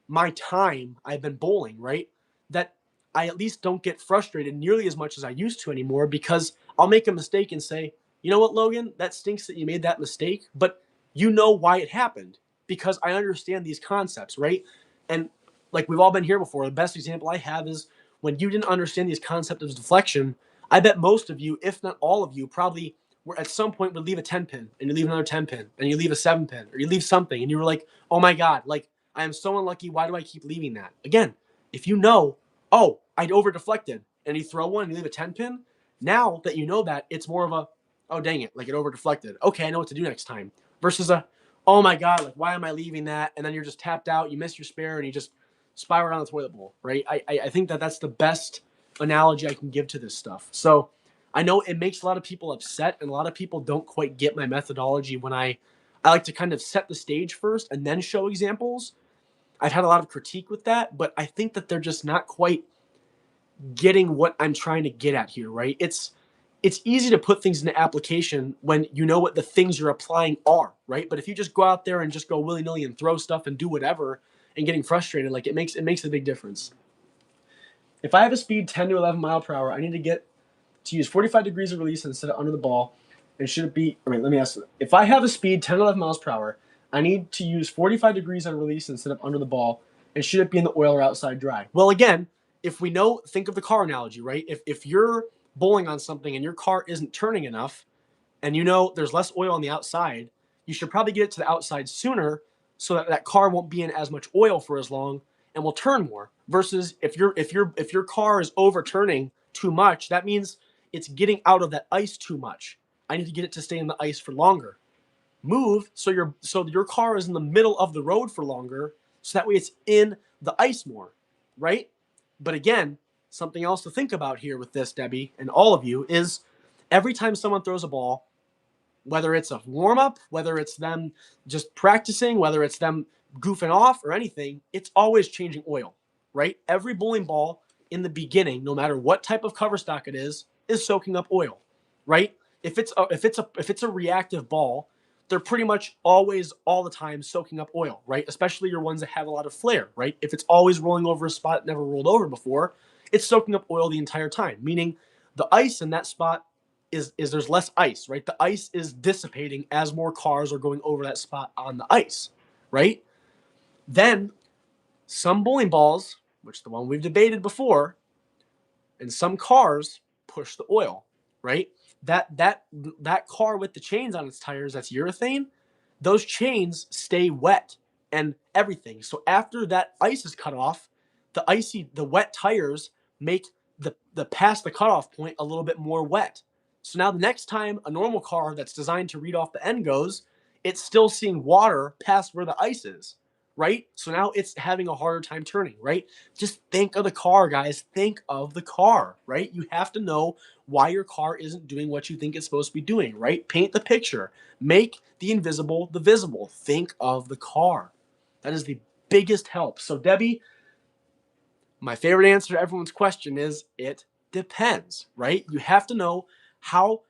my time I've been bowling, right? That I at least don't get frustrated nearly as much as I used to anymore, because I'll make a mistake and say, you know what, Logan, that stinks that you made that mistake, but you know why it happened, because I understand these concepts, right? And like, we've all been here before. The best example I have is when you didn't understand these concepts of deflection. I bet most of you, if not all of you, probably were at some point would leave a 10 pin, and you leave another 10 pin, and you leave a 7 pin, or you leave something, and you were like, oh my God, like, I am so unlucky. Why do I keep leaving that? Again, if you know, oh, I'd over deflected, and you throw one and you leave a 10 pin, now that you know that, it's more of a, oh, dang it, like, it over deflected. Okay, I know what to do next time. Versus a, oh my God, like, why am I leaving that? And then you're just tapped out, you miss your spare, and you just spiral around the toilet bowl, right? I think that that's the best analogy I can give to this stuff. So I know it makes a lot of people upset, and a lot of people don't quite get my methodology when I like to kind of set the stage first and then show examples. I've had a lot of critique with that, but I think that they're just not quite getting what I'm trying to get at here, right? It's easy to put things into application when you know what the things you're applying are, right? But if you just go out there and just go willy-nilly and throw stuff and do whatever and getting frustrated, like, it makes a big difference. If I have a speed 10 to 11 mile per hour, I need to use 45 degrees of release instead of under the ball. And should it be, I mean, let me ask you, if I have a speed 10 to 11 miles per hour, I need to use 45 degrees on release instead of under the ball. And should it be in the oil or outside dry? Well, again, if we know, think of the car analogy, right? If you're bowling on something and your car isn't turning enough, and you know there's less oil on the outside, you should probably get it to the outside sooner so that that car won't be in as much oil for as long and will turn more. Versus if your car is overturning too much, that means it's getting out of that ice too much. I need to get it to stay in the ice for longer. Move so your car is in the middle of the road for longer, so that way it's in the ice more, right? But again, something else to think about here with this, Debbie, and all of you, is every time someone throws a ball, whether it's a warm-up, whether it's them just practicing, whether it's them goofing off or anything, it's always changing oil, right? Every bowling ball in the beginning, no matter what type of cover stock it is soaking up oil, right? If it's a reactive ball, they're pretty much always, all the time, soaking up oil, right? Especially your ones that have a lot of flare, right? If it's always rolling over a spot it never rolled over before, it's soaking up oil the entire time, meaning the ice in that spot is there's less ice, right? The ice is dissipating as more cars are going over that spot on the ice, right? Then some bowling balls, which the one we've debated before, and some cars push the oil, right? That car with the chains on its tires, that's urethane, those chains stay wet and everything. So after that ice is cut off, the wet tires make the past the cutoff point a little bit more wet. So now the next time a normal car that's designed to read off the end goes, it's still seeing water past where the ice is, right? So now it's having a harder time turning, right? Just think of the car, guys. Think of the car, right? You have to know why your car isn't doing what you think it's supposed to be doing, right? Paint the picture. Make the invisible the visible. Think of the car. That is the biggest help. So, Debbie, my favorite answer to everyone's question is it depends, right? You have to know how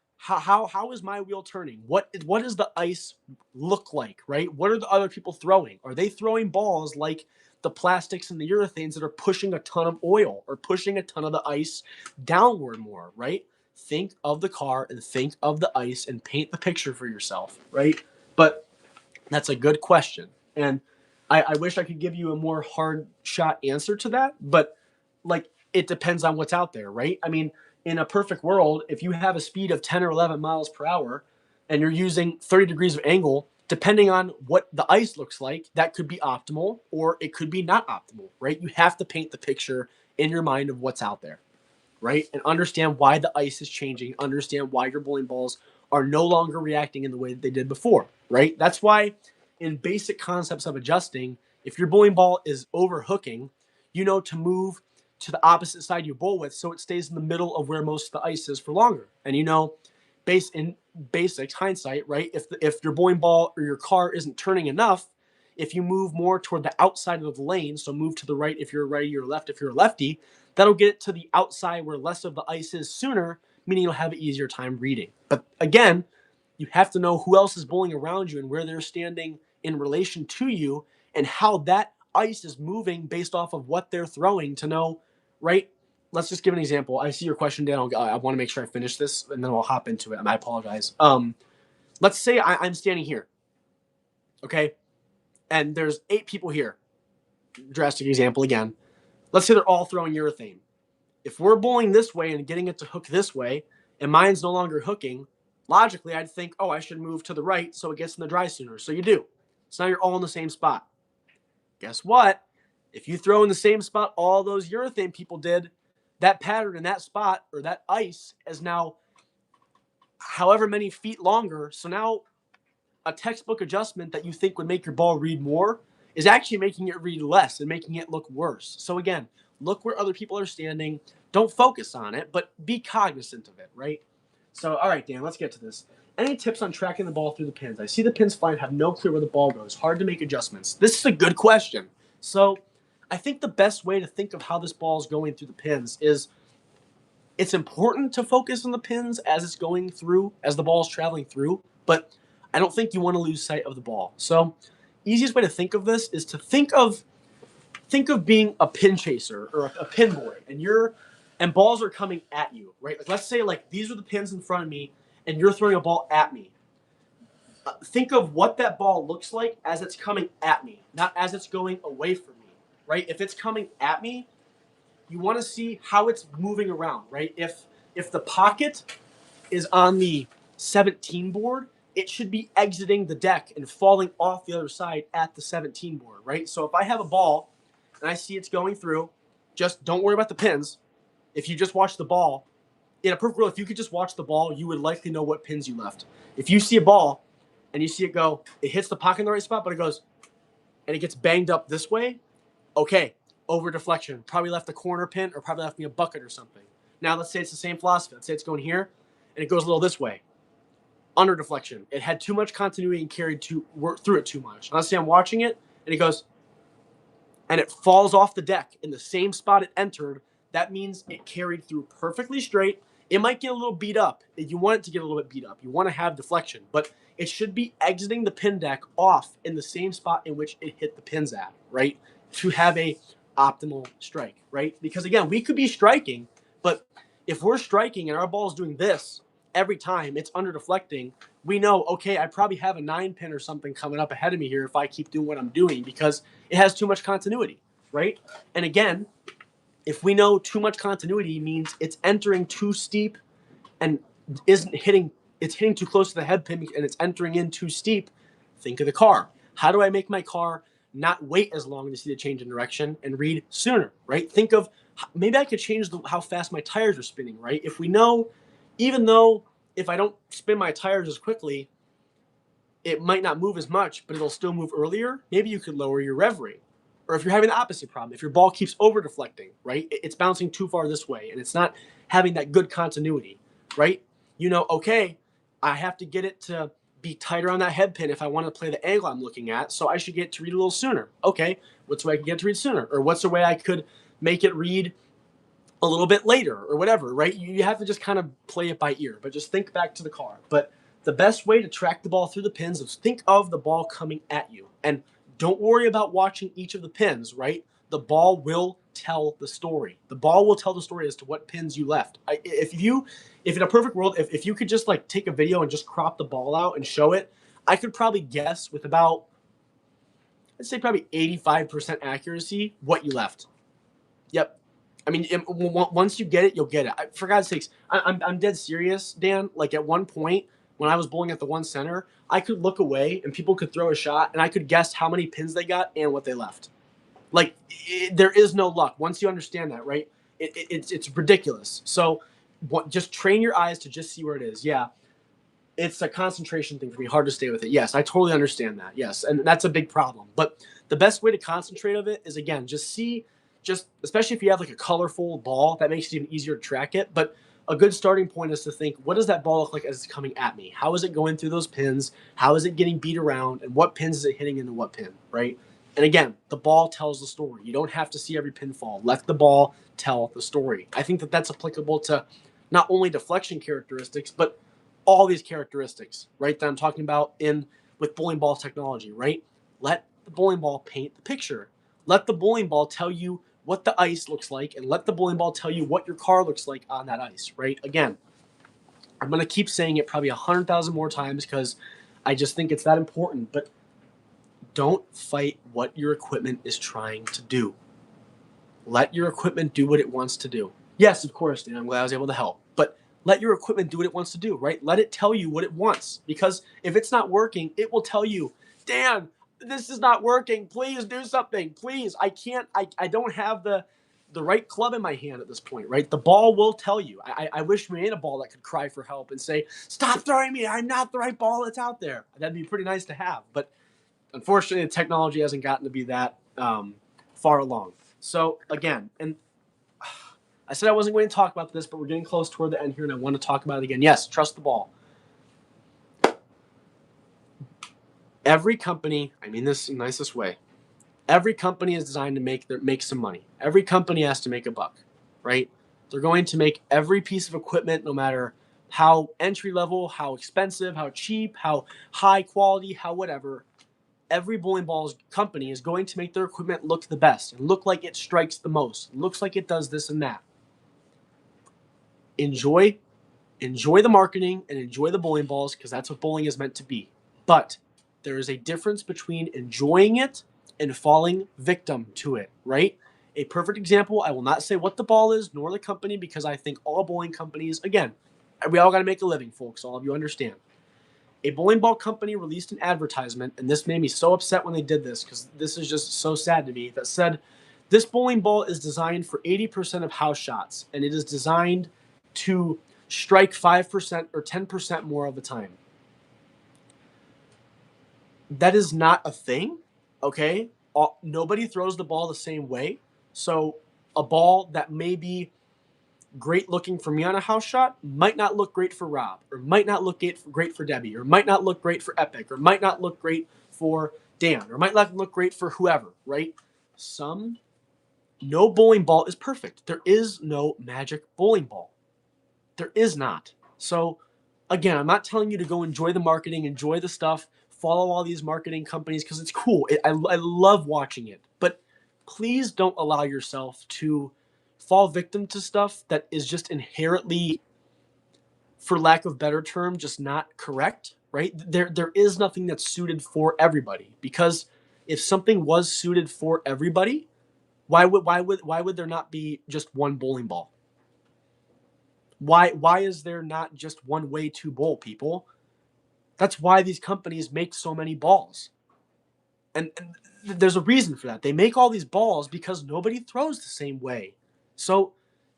is my wheel turning? What does the ice look like, right? What are the other people throwing? Are they throwing balls like the plastics and the urethanes that are pushing a ton of oil or pushing a ton of the ice downward more, right? Think of the car and think of the ice and paint the picture for yourself, right? But that's a good question. And I wish I could give you a more hard shot answer to that, but like it depends on what's out there, right? I mean, in a perfect world, if you have a speed of 10 or 11 miles per hour and you're using 30 degrees of angle, depending on what the ice looks like, that could be optimal or it could be not optimal, right? You have to paint the picture in your mind of what's out there, right? And understand why the ice is changing, understand why your bowling balls are no longer reacting in the way that they did before, right? That's why in basic concepts of adjusting, if your bowling ball is overhooking, you know to move to the opposite side you bowl with so it stays in the middle of where most of the ice is for longer. And you know, in basics, hindsight, right? If your bowling ball or your car isn't turning enough, if you move more toward the outside of the lane, so move to the right if you're a righty or left if you're a lefty, that'll get it to the outside where less of the ice is sooner, meaning you'll have an easier time reading. But again, you have to know who else is bowling around you and where they're standing in relation to you and how that ice is moving based off of what they're throwing to know, right? Let's just give an example. I see your question, Dan. I want to make sure I finish this and then we'll hop into it. I apologize. Let's say I'm standing here, okay? And there's 8 people here. Drastic example again. Let's say they're all throwing urethane. If we're bowling this way and getting it to hook this way, and mine's no longer hooking, logically I'd think, oh, I should move to the right so it gets in the dry sooner. So you do. So now you're all in the same spot. Guess what? If you throw in the same spot all those urethane people did, that pattern in that spot or that ice is now however many feet longer. So now a textbook adjustment that you think would make your ball read more is actually making it read less and making it look worse. So again, look where other people are standing. Don't focus on it, but be cognizant of it, right? So, all right, Dan, let's get to this. Any tips on tracking the ball through the pins? I see the pins fly and have no clue where the ball goes. Hard to make adjustments. This is a good question. So I think the best way to think of how this ball is going through the pins is it's important to focus on the pins as it's going through, as the ball is traveling through, but I don't think you want to lose sight of the ball. So easiest way to think of this is to think of being a pin chaser or a pin boy, and balls are coming at you, right? Like let's say like these are the pins in front of me, and you're throwing a ball at me. Think of what that ball looks like as it's coming at me, not as it's going away from me, right? If it's coming at me, you want to see how it's moving around, right? If the pocket is on the 17 board, it should be exiting the deck and falling off the other side at the 17 board, right? So if I have a ball and I see it's going through, just don't worry about the pins. If you just watch the ball, in a perfect world, if you could just watch the ball, you would likely know what pins you left. If you see a ball and you see it go, it hits the pocket in the right spot, but it goes, and it gets banged up this way, okay, over deflection. Probably left a corner pin or probably left me a bucket or something. Now let's say it's the same philosophy. Let's say it's going here and it goes a little this way. Under deflection. It had too much continuity and carried through it too much. Let's say I'm watching it and it goes, and it falls off the deck in the same spot it entered. That means it carried through perfectly straight. It might get a little beat up. You want it to get a little bit beat up. You want to have deflection, but it should be exiting the pin deck off in the same spot in which it hit the pins at, right? To have a optimal strike, right? Because again, we could be striking, but if we're striking and our ball is doing this every time, it's under deflecting, we know, okay, I probably have a 9-pin or something coming up ahead of me here if I keep doing what I'm doing because it has too much continuity, right? And again, if we know too much continuity means it's entering too steep and it's hitting too close to the head pin and it's entering in too steep, think of the car. How do I make my car not wait as long to see the change in direction and read sooner, right? Think of maybe I could change how fast my tires are spinning, right? If we know, even though if I don't spin my tires as quickly, it might not move as much, but it'll still move earlier. Maybe you could lower your rev rate. Or if you're having the opposite problem, if your ball keeps over deflecting, right? It's bouncing too far this way and it's not having that good continuity, right? You know, okay, I have to get it to be tighter on that head pin if I want to play the angle I'm looking at, so I should get it to read a little sooner. Okay, what's the way I can get it to read sooner? Or what's the way I could make it read a little bit later or whatever, right? You have to just kind of play it by ear, but just think back to the car. But the best way to track the ball through the pins is think of the ball coming at you. And don't worry about watching each of the pins, right? The ball will tell the story. The ball will tell the story as to what pins you left. If in a perfect world, if you could just like take a video and just crop the ball out and show it, I could probably guess with about, I'd say probably 85% accuracy what you left. Yep. I mean, once you get it, you'll get it. For God's sakes, I'm dead serious, Dan. Like at one point when I was bowling at the one center, I could look away and people could throw a shot and I could guess how many pins they got and what they left. Like there is no luck. Once you understand that, right? It's ridiculous. So just train your eyes to just see where it is. Yeah, it's a concentration thing for me. Hard to stay with it. Yes, I totally understand that. Yes, and that's a big problem. But the best way to concentrate of it is, again, just see, especially if you have like a colorful ball, that makes it even easier to track it. But a good starting point is to think, what does that ball look like as it's coming at me? How is it going through those pins? How is it getting beat around? And what pins is it hitting into what pin, right? And again, the ball tells the story. You don't have to see every pin fall. Let the ball tell the story. I think that that's applicable to not only deflection characteristics, but all these characteristics, right, that I'm talking about with bowling ball technology, right? Let the bowling ball paint the picture. Let the bowling ball tell you what the ice looks like, and let the bowling ball tell you what your car looks like on that ice, right? Again, I'm going to keep saying it probably 100,000 more times because I just think it's that important, but don't fight what your equipment is trying to do. Let your equipment do what it wants to do. Yes, of course, Dan, I'm glad I was able to help, but let your equipment do what it wants to do, right? Let it tell you what it wants, because if it's not working, it will tell you, Dan, this is not working. Please do something. Please, I don't have the right club in my hand at this point, right? The ball will tell you. I wish we had a ball that could cry for help and say, stop throwing me. I'm not the right ball that's out there. That'd be pretty nice to have. But unfortunately, the technology hasn't gotten to be that far along. So again, and I said I wasn't going to talk about this, but we're getting close toward the end here, and I want to talk about it again. Yes, trust the ball. Every company, I mean this in the nicest way, every company is designed to make some money. Every company has to make a buck, right? They're going to make every piece of equipment, no matter how entry level, how expensive, how cheap, how high quality, how whatever. Every bowling ball company is going to make their equipment look the best and look like it strikes the most, looks like it does this and that. Enjoy the marketing and enjoy the bowling balls, because that's what bowling is meant to be. But there is a difference between enjoying it and falling victim to it, right? A perfect example, I will not say what the ball is nor the company, because I think all bowling companies, again, we all got to make a living, folks. All of you understand. A bowling ball company released an advertisement, and this made me so upset when they did this, because this is just so sad to me, that said, this bowling ball is designed for 80% of house shots, and it is designed to strike 5% or 10% more of the time. That is not a thing, okay? Nobody throws the ball the same way. So a ball that may be great looking for me on a house shot might not look great for Rob, or might not look great for Debbie, or might not look great for Epic, or might not look great for Dan, or might not look great for whoever, right? No bowling ball is perfect. There is no magic bowling ball. There is not. So again, I'm not telling you to go enjoy the marketing, enjoy the stuff, follow all these marketing companies, because it's cool. I love watching it. But please don't allow yourself to fall victim to stuff that is just inherently, for lack of better term, just not correct, right? There is nothing that's suited for everybody, because if something was suited for everybody, why would there not be just one bowling ball? Why is there not just one way to bowl, people? That's why these companies make so many balls. And there's a reason for that. They make all these balls because nobody throws the same way. So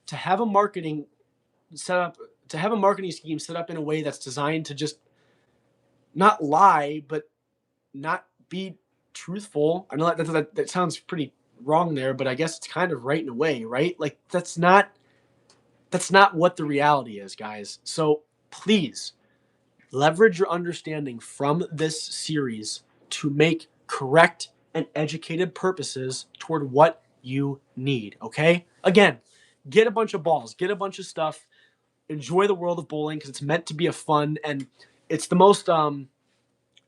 to have a marketing scheme set up in a way that's designed to just not lie, but not be truthful. I know that sounds pretty wrong there, but I guess it's kind of right in a way, right? Like that's not what the reality is, guys. So please leverage your understanding from this series to make correct and educated purposes toward what you need, okay? Again, get a bunch of balls, get a bunch of stuff, enjoy the world of bowling because it's meant to be a fun and it's the most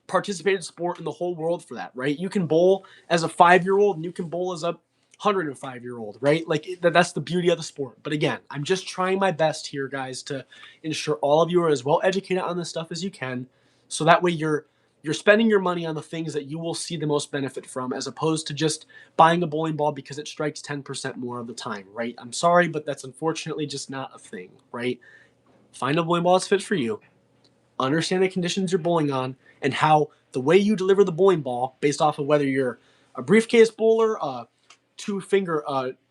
participated sport in the whole world for that, right? You can bowl as a 5-year-old and you can bowl as a 105-year-old, right? Like that's the beauty of the sport. But again, I'm just trying my best here, guys, to ensure all of you are as well educated on this stuff as you can, so that way you're spending your money on the things that you will see the most benefit from, as opposed to just buying a bowling ball because it strikes 10% more of the time, right? I'm sorry, but that's unfortunately just not a thing, right? Find a bowling ball that's fit for you. Understand the conditions you're bowling on and how the way you deliver the bowling ball, based off of whether you're a briefcase bowler, a two-finger,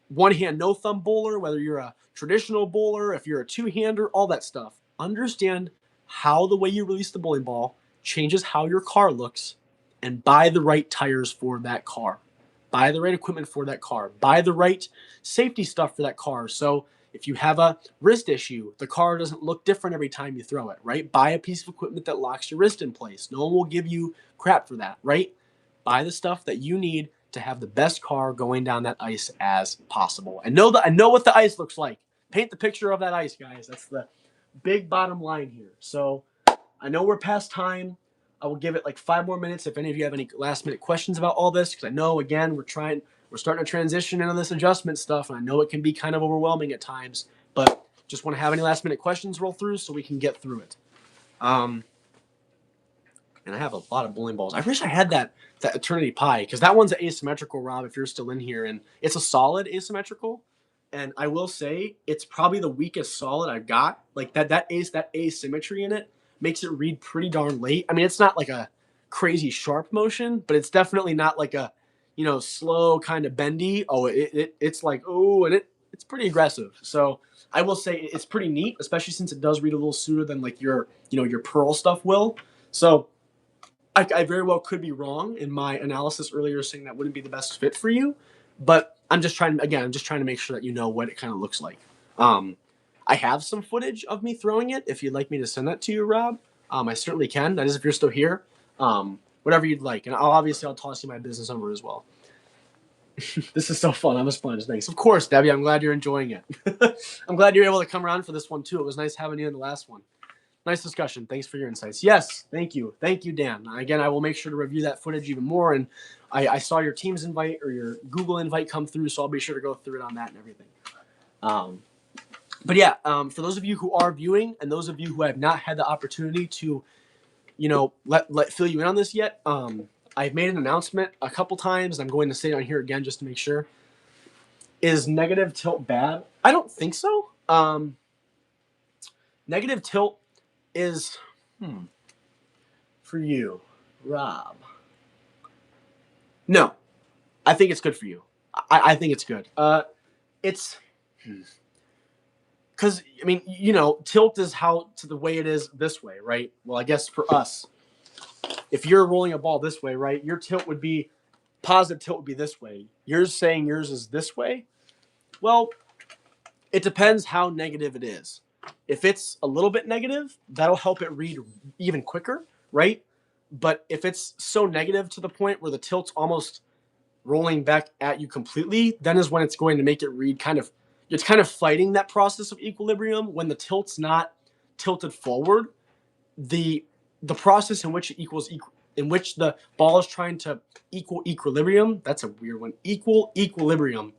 one-hand, no-thumb bowler, whether you're a traditional bowler, if you're a two-hander, all that stuff. Understand how the way you release the bowling ball changes how your car looks, and buy the right tires for that car. Buy the right equipment for that car. Buy the right safety stuff for that car. So if you have a wrist issue, the car doesn't look different every time you throw it, right? Buy a piece of equipment that locks your wrist in place. No one will give you crap for that, right? Buy the stuff that you need to have the best car going down that ice as possible. And know what the ice looks like. Paint the picture of that ice, guys. That's the big bottom line here. So I know we're past time. I will give it like 5 more minutes if any of you have any last minute questions about all this, because I know, again, we're starting to transition into this adjustment stuff, and I know it can be kind of overwhelming at times, but just want to have any last minute questions roll through so we can get through it. And I have a lot of bowling balls. I wish I had that Eternity Pie, because that one's asymmetrical, Rob, if you're still in here, and it's a solid asymmetrical. And I will say it's probably the weakest solid I've got. Like that asymmetry in it makes it read pretty darn late. I mean, it's not like a crazy sharp motion, but it's definitely not like a, slow kind of bendy. Oh, it's like, oh, and it's pretty aggressive. So I will say it's pretty neat, especially since it does read a little sooner than like your Pearl stuff will. So I very well could be wrong in my analysis earlier, saying that wouldn't be the best fit for you, but I'm just trying to make sure that you know what it kind of looks like. I have some footage of me throwing it. If you'd like me to send that to you, Rob, I certainly can. That is, if you're still here, whatever you'd like, and I'll toss you my business number as well. This is so fun. I'm a sponge. Thanks. Of course, Debbie. I'm glad you're enjoying it. I'm glad you're able to come around for this one too. It was nice having you in the last one. Nice discussion. Thanks for your insights. Yes, thank you. Thank you, Dan. Again, I will make sure to review that footage even more. And I saw your Teams invite or your Google invite come through, so I'll be sure to go through it on that and everything. But yeah, for those of you who are viewing and those of you who have not had the opportunity to, let fill you in on this yet, I've made an announcement a couple times. I'm going to say it on here again just to make sure. Is negative tilt bad? I don't think so. Negative tilt is for you, Rob. No, I think it's good for you. I think it's good. It's because I mean, tilt is how to the way it is this way, right? Well, I guess for us, if you're rolling a ball this way, right, your tilt would be positive. Tilt would be this way. You're saying yours is this way. Well, it depends how negative it is. If it's a little bit negative, that'll help it read even quicker, right? But if it's so negative to the point where the tilt's almost rolling back at you completely, then is when it's going to make it read it's kind of fighting that process of equilibrium. When the tilt's not tilted forward, the process in which the ball is trying to equal equilibrium, that's a weird one, equilibrium.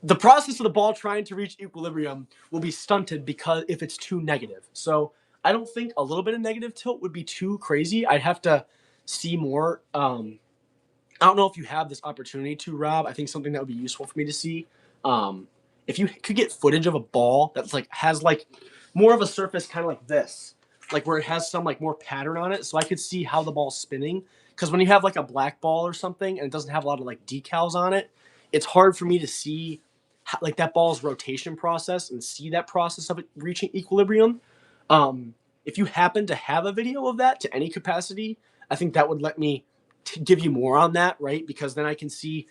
The process of the ball trying to reach equilibrium will be stunted because if it's too negative. So I don't think a little bit of negative tilt would be too crazy. I'd have to see more. I don't know if you have this opportunity to, Rob. I think something that would be useful for me to see. If you could get footage of a ball that's has more of a surface kind of like this, like where it has some more pattern on it, so I could see how the ball's spinning. Because when you have a black ball or something and it doesn't have a lot of decals on it, it's hard for me to see that ball's rotation process and see that process of it reaching equilibrium. if you happen to have a video of that to any capacity, I think that would let me give you more on that, right? Because then I can see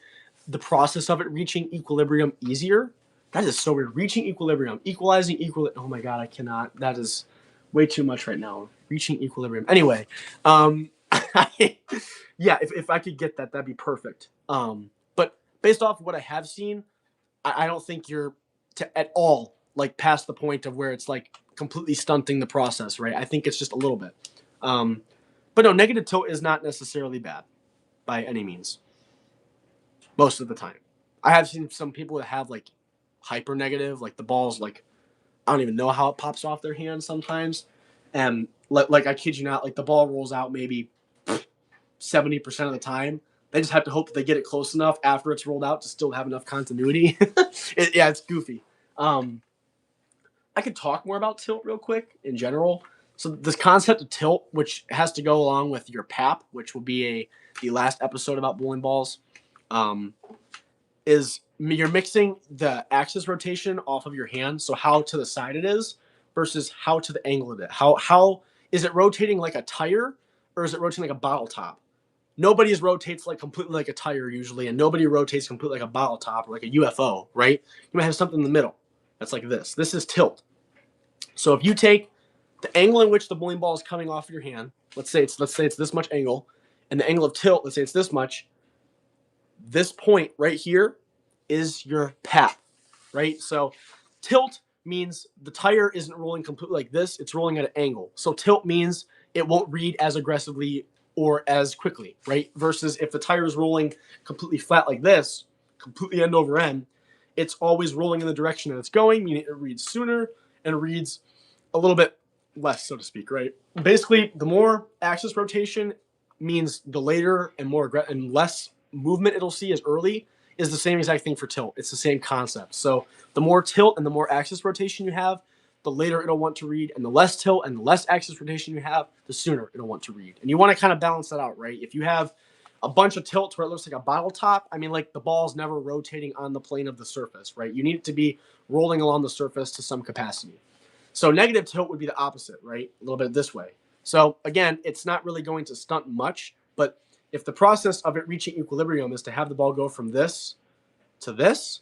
the process of it reaching equilibrium easier. That is so weird. Reaching equilibrium, equalizing oh my God, I cannot. That is way too much right now. Reaching equilibrium. Anyway, yeah, if I could get that, that'd be perfect. But based off of what I have seen, I don't think you're at all like past the point of where it's like completely stunting the process, right? I think it's just a little bit. But no, negative tilt is not necessarily bad by any means. Most of the time. I have seen some people that have like hyper negative, like the ball's like, I don't even know how it pops off their hand sometimes. And like I kid you not, like the ball rolls out maybe 70% of the time. They just have to hope that they get it close enough after it's rolled out to still have enough continuity. Yeah, it's goofy. I could talk more about tilt real quick in general. So this concept of tilt, which has to go along with your PAP, which will be the last episode about bowling balls, is you're mixing the axis rotation off of your hand, so how to the side it is, versus how to the angle of it. How is it rotating like a tire, or is it rotating like a bottle top? Nobody rotates like completely like a tire usually, and nobody rotates completely like a bottle top or like a UFO, right? You might have something in the middle that's like this. This is tilt. So if you take the angle in which the bowling ball is coming off of your hand, let's say it's this much angle, and the angle of tilt, let's say it's this much. This point right here is your PAP, right? So tilt means the tire isn't rolling completely like this, it's rolling at an angle. So tilt means it won't read as aggressively or as quickly, right? Versus if the tire is rolling completely flat like this, completely end over end, it's always rolling in the direction that it's going, meaning it reads sooner and reads a little bit less, so to speak, right? Basically, the more axis rotation means the later and more and less movement it'll see as early is the same exact thing for tilt. It's the same concept. So the more tilt and the more axis rotation you have, the later it'll want to read, and the less tilt and the less axis rotation you have, the sooner it'll want to read. And you want to kind of balance that out, right? If you have a bunch of tilt where it looks like a bottle top, I mean, like the ball's never rotating on the plane of the surface, right? You need it to be rolling along the surface to some capacity. So negative tilt would be the opposite, right? A little bit this way. So again, it's not really going to stunt much, but if the process of it reaching equilibrium is to have the ball go from this to this,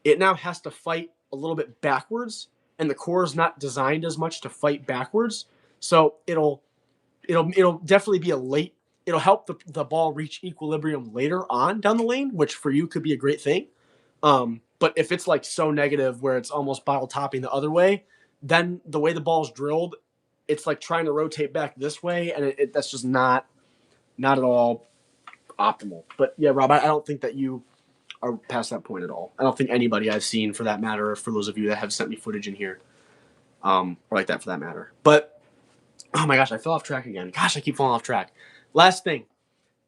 it now has to fight a little bit backwards, and the core is not designed as much to fight backwards. So it'll definitely be it'll help the ball reach equilibrium later on down the lane, which for you could be a great thing. But if it's like so negative where it's almost bottle topping the other way, then the way the ball's drilled, it's like trying to rotate back this way, and that's just not at all optimal. But yeah, Rob, I don't think that you are past that point at all. I don't think anybody I've seen, for that matter, or for those of you that have sent me footage in here, or like that for that matter. But oh my gosh, I fell off track again. Gosh, I keep falling off track. Last thing,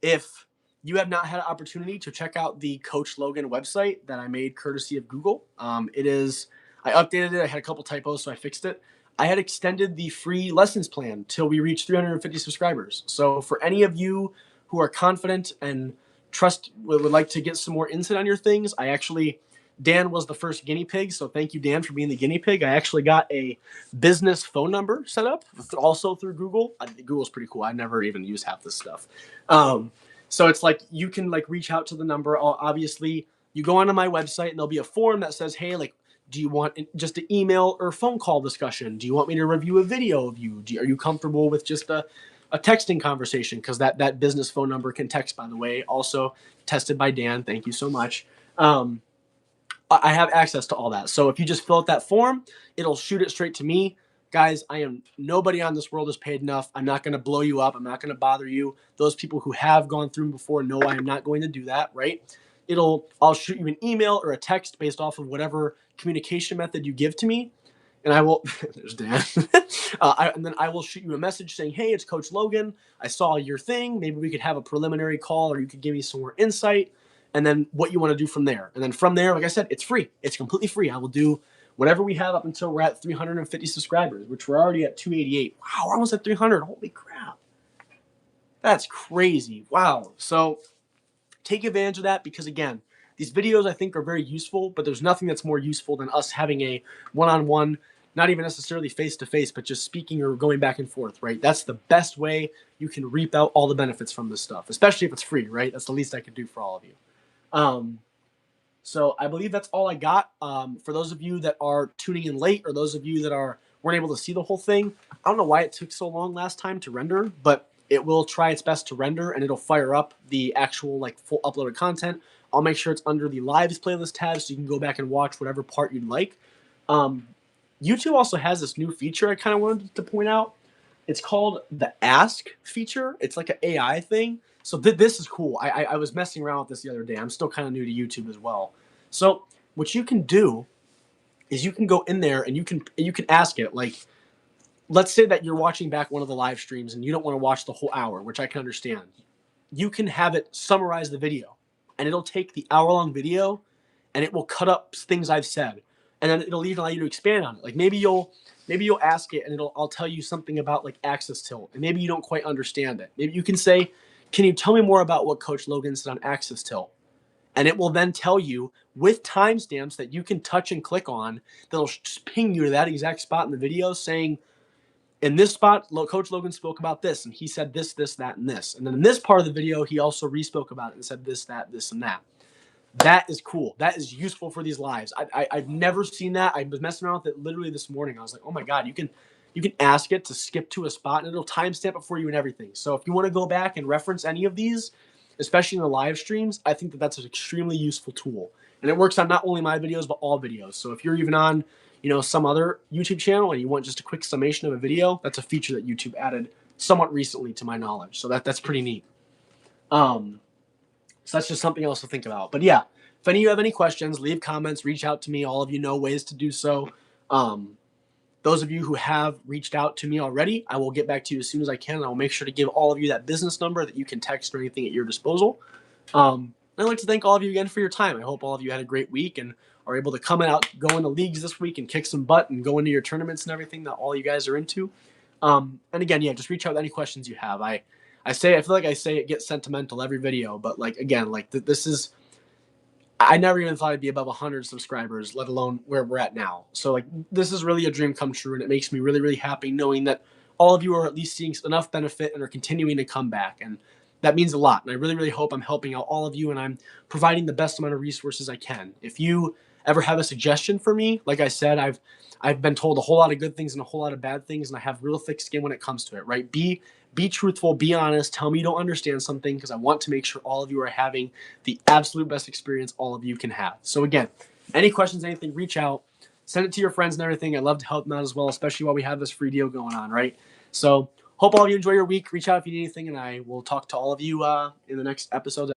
if you have not had an opportunity to check out the Coach Logan website that I made courtesy of Google, I updated it. I had a couple typos, so I fixed it. I had extended the free lessons plan till we reach 350 subscribers. So for any of you who are confident and would like to get some more insight on your things, Dan was the first guinea pig, so thank you, Dan, for being the guinea pig. I actually got a business phone number set up, also through Google. Google's pretty cool. I never even use half this stuff. So it's like you can like reach out to the number. Obviously, you go onto my website and there'll be a form that says, hey, like, do you want just an email or phone call discussion? Do you want me to review a video of you? Are you comfortable with just a texting conversation? Because that business phone number can text, by the way. Also tested by Dan. Thank you so much. I have access to all that. So if you just fill out that form, it'll shoot it straight to me. Guys, nobody on this world is paid enough. I'm not going to blow you up. I'm not going to bother you. Those people who have gone through before know I am not going to do that, right? I'll shoot you an email or a text based off of whatever communication method you give to me. And I will, there's Dan. And then I will shoot you a message saying, hey, it's Coach Logan. I saw your thing. Maybe we could have a preliminary call, or you could give me some more insight. And then what you want to do from there. And then from there, like I said, it's free. It's completely free. I will do whatever we have up until we're at 350 subscribers, which we're already at 288. Wow, we're almost at 300. Holy crap. That's crazy. Wow. So take advantage of that, because, again, these videos I think are very useful, but there's nothing that's more useful than us having a one-on-one not even necessarily face-to-face, but just speaking or going back and forth, right? That's the best way you can reap out all the benefits from this stuff, especially if it's free, right? That's the least I could do for all of you. So I believe that's all I got. For those of you that are tuning in late, or those of you that weren't able to see the whole thing, I don't know why it took so long last time to render, but it will try its best to render, and it'll fire up the actual like full uploaded content. I'll make sure it's under the lives playlist tab, so you can go back and watch whatever part you'd like. YouTube also has this new feature I kind of wanted to point out. It's called the Ask feature. It's like an AI thing. So this is cool. I was messing around with this the other day. I'm still kind of new to YouTube as well. So what you can do is you can go in there and you can ask it, like, let's say that you're watching back one of the live streams and you don't want to watch the whole hour, which I can understand. You can have it summarize the video, and it'll take the hour-long video and it will cut up things I've said, and then it'll even allow you to expand on it. Like maybe you'll ask it and I'll tell you something about like axis tilt, and maybe you don't quite understand it. Maybe you can say, can you tell me more about what Coach Logan said on axis tilt? And it will then tell you with timestamps that you can touch and click on, that'll just ping you to that exact spot in the video saying, in this spot, Coach Logan spoke about this, and he said this, this, that, and this. And then in this part of the video, he also re-spoke about it and said this, that, this, and that. That is cool. That is useful for these lives. I've never seen that. I was messing around with it literally this morning. I was like, oh my God, you can ask it to skip to a spot, and it'll timestamp it for you and everything. So if you want to go back and reference any of these, especially in the live streams, I think that that's an extremely useful tool. And it works on not only my videos, but all videos. So if you're even on, some other YouTube channel and you want just a quick summation of a video, that's a feature that YouTube added somewhat recently to my knowledge. So that's pretty neat. So that's just something else to think about. But yeah, if any of you have any questions, leave comments, reach out to me. All of you know ways to do so. Those of you who have reached out to me already, I will get back to you as soon as I can. And I'll make sure to give all of you that business number that you can text or anything at your disposal. I'd like to thank all of you again for your time. I hope all of you had a great week and are able to come out, go into leagues this week and kick some butt and go into your tournaments and everything that all you guys are into. And again, yeah, just reach out with any questions you have. I feel like I say it gets sentimental every video, but like, again, like this is, I never even thought I'd be above 100 subscribers, let alone where we're at now. So like, this is really a dream come true, and it makes me really, really happy knowing that all of you are at least seeing enough benefit and are continuing to come back. And that means a lot. And I really, really hope I'm helping out all of you and I'm providing the best amount of resources I can. If you ever have a suggestion for me, like I said, I've been told a whole lot of good things and a whole lot of bad things, and I have real thick skin when it comes to it, right? Be truthful, be honest, tell me you don't understand something, because I want to make sure all of you are having the absolute best experience all of you can have. So again, any questions, anything, reach out, send it to your friends and everything. I'd love to help them out as well, especially while we have this free deal going on, right? So hope all of you enjoy your week. Reach out if you need anything, and I will talk to all of you in the next episode.